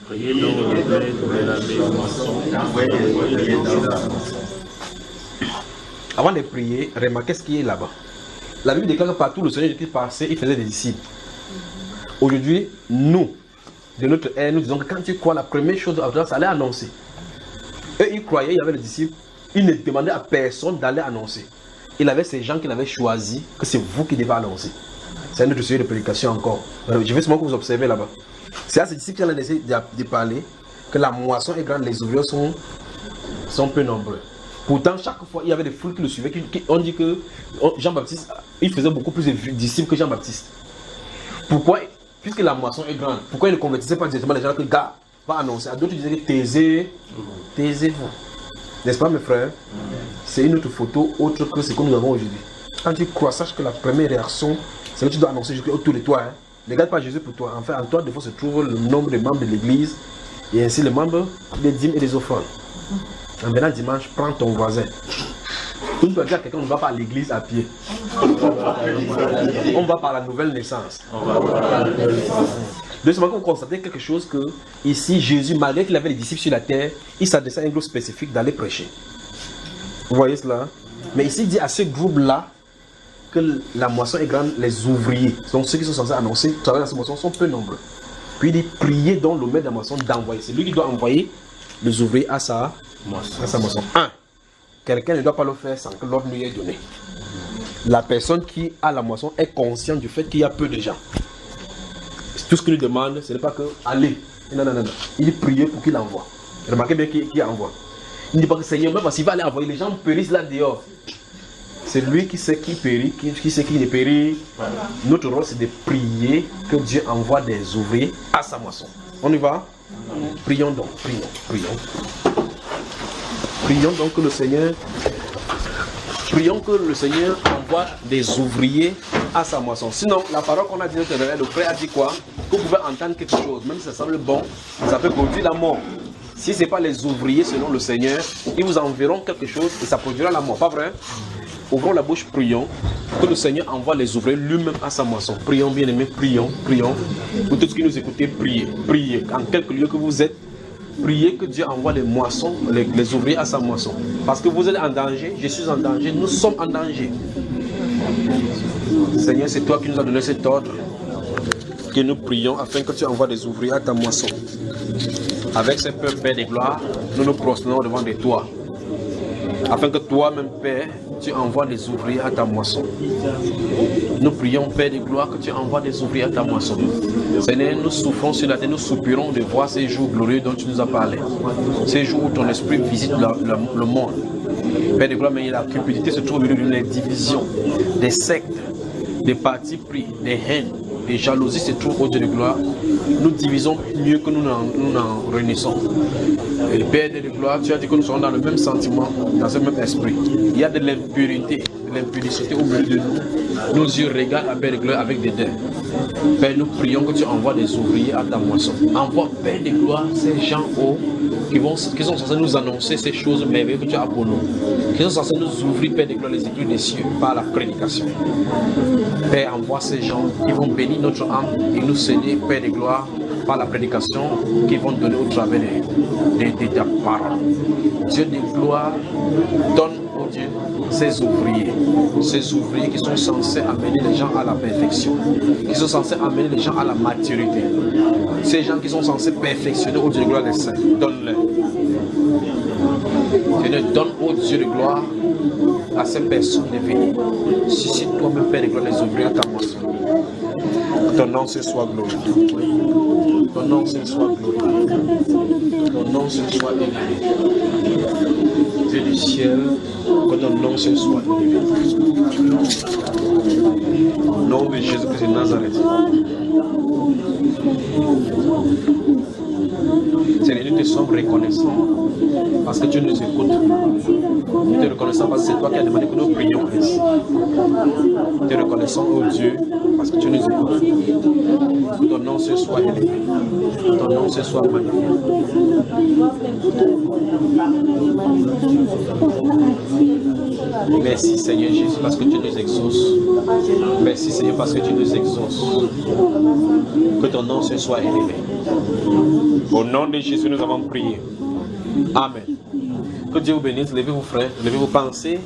Priez donc le Père de la moisson. Avant de prier, remarquez ce qui est là-bas. La Bible déclare que partout le Seigneur Jésus passait, il faisait des disciples. Aujourd'hui, nous, de notre ère, nous disons que quand tu crois, la première chose à faire, c'est aller annoncer. Eux, ils croyaient, il y avait des disciples, ils ne demandaient à personne d'aller annoncer. Il avait ces gens qu'il avait choisis, que c'est vous qui devez annoncer. C'est un autre sujet de prédication encore. Je veux seulement que vous observez là-bas. C'est à ces disciples qui ont essayé de parler que la moisson est grande, les ouvriers sont peu nombreux. Pourtant, chaque fois, il y avait des foules qui le suivaient. On dit que Jean-Baptiste, il faisait beaucoup plus de disciples que Jean-Baptiste. Pourquoi? Puisque la moisson est grande, pourquoi il ne convertissait pas directement les gens que gars va annoncer? À d'autres, ils disaient que taisez-vous. N'est-ce pas, mes frères? C'est une autre photo autre que ce que nous avons aujourd'hui. Quand tu crois, sache que la première réaction, c'est que tu dois annoncer autour de toi. Hein. Ne regarde pas Jésus pour toi. En fait, en toi, des fois, se trouve le nombre de membres de l'église et ainsi les membres des dîmes et des offrandes. En venant dimanche, prends ton voisin. Tu ne peux dire à quelqu'un, on ne va pas à l'église à pied. On va par la nouvelle naissance. Deuxièmement, vous constatez quelque chose que ici, Jésus, malgré qu'il avait les disciples sur la terre, il s'adressait à un groupe spécifique d'aller prêcher. Vous voyez cela? Mais ici, il dit à ce groupe-là que la moisson est grande, les ouvriers, donc ceux qui sont censés annoncer, travailler dans cette moisson, sont peu nombreux. Puis il dit, priez donc le maître de la moisson d'envoyer. C'est lui qui doit envoyer les ouvriers à sa moisson. 1. Quelqu'un ne doit pas le faire sans que l'ordre lui ait donné. La personne qui a la moisson est consciente du fait qu'il y a peu de gens. Tout ce qu'il lui demande, ce n'est pas que allez. Non. Il dit prier pour qu'il envoie. Remarquez bien qui envoie. Il ne dit pas que Seigneur, même parce qu'il va aller envoyer, les gens périssent là dehors. C'est lui qui sait qui périt, qui sait qui ne périt. Notre rôle, c'est de prier que Dieu envoie des ouvriers à sa moisson. On y va? Prions donc, prions. Prions donc que le Seigneur envoie des ouvriers à sa moisson. Sinon, la parole qu'on a dit tout à l'heure, le frère a dit quoi? Que vous pouvez entendre quelque chose, même si ça semble bon, ça peut produire la mort. Si ce n'est pas les ouvriers selon le Seigneur, ils vous enverront quelque chose et ça produira la mort, pas vrai? Ouvrons la bouche, prions, que le Seigneur envoie les ouvriers lui-même à sa moisson. Prions, bien-aimés, prions. Pour tous ceux qui nous écoutez, priez. En quelque lieu que vous êtes, priez que Dieu envoie les moissons, les ouvriers à sa moisson. Parce que vous êtes en danger, je suis en danger, nous sommes en danger. Seigneur, c'est toi qui nous as donné cet ordre. Que nous prions afin que tu envoies des ouvriers à ta moisson. Avec ce peuple, Père de gloire, nous nous prosternons devant de toi. Afin que toi-même, Père, tu envoies des ouvriers à ta moisson. Nous prions, Père de gloire, que tu envoies des ouvriers à ta moisson. Seigneur, nous souffrons sur la terre, nous soupirons de voir ces jours glorieux dont tu nous as parlé. Ces jours où ton esprit visite le monde. Père de gloire, mais la cupidité se trouve au milieu des divisions, des sectes, des partis pris, des haines, des jalousies se trouvent au Dieu de gloire. Nous divisons mieux que nous n'en réunissons. Et Père de gloire, tu as dit que nous sommes dans le même sentiment, dans le même esprit. Il y a de l'impurité, de l'impudicité au milieu de nous. Nos yeux regardent à Père de gloire avec des dents. Père, nous prions que tu envoies des ouvriers à ta moisson. Envoie, Père de gloire, ces gens qui sont censés nous annoncer ces choses merveilleuses que tu as pour nous. Qui sont censés nous ouvrir, Père de gloire, les écrits des cieux par la prédication. Père, envoie ces gens qui vont bénir notre âme et nous céder, Père de gloire, par la prédication qu'ils vont donner au travers de ta parole. Dieu de gloire, donne au Dieu ces ouvriers qui sont censés amener les gens à la perfection, qui sont censés amener les gens à la maturité. Ces gens qui sont censés perfectionner au Dieu de gloire les saints, donne-les. Seigneur, donne au Dieu de gloire à ces personnes de venir. Suscite toi-même, Père de gloire, les ouvriers à ta moisson. Ton nom ce soit glorifié. Ton nom ce soit glorifié. Ton nom ce soit élevé. Dieu du ciel, que ton nom ce soit élevé. Au nom de Jésus-Christ de Nazareth. Seigneur, nous te sommes reconnaissants parce que tu nous écoutes. Nous te reconnaissons parce que c'est toi qui as demandé que nous prions ainsi. Nous te reconnaissons, oh Dieu, parce que tu nous écoutes. Que ton nom se se soit élevé. Que ton nom se soit magnifié. Merci Seigneur Jésus parce que tu nous exauces. Merci Seigneur parce que tu nous exauces. Que ton nom se soit élevé. Au nom de Jésus, nous avons prié. Amen. Que Dieu vous bénisse. Levez-vous frères. Levez-vous, pensez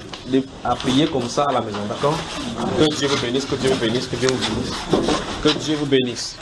à prier comme ça à la maison. D'accord? Que Dieu vous bénisse, que Dieu vous bénisse, que Dieu vous bénisse. Que Dieu vous bénisse.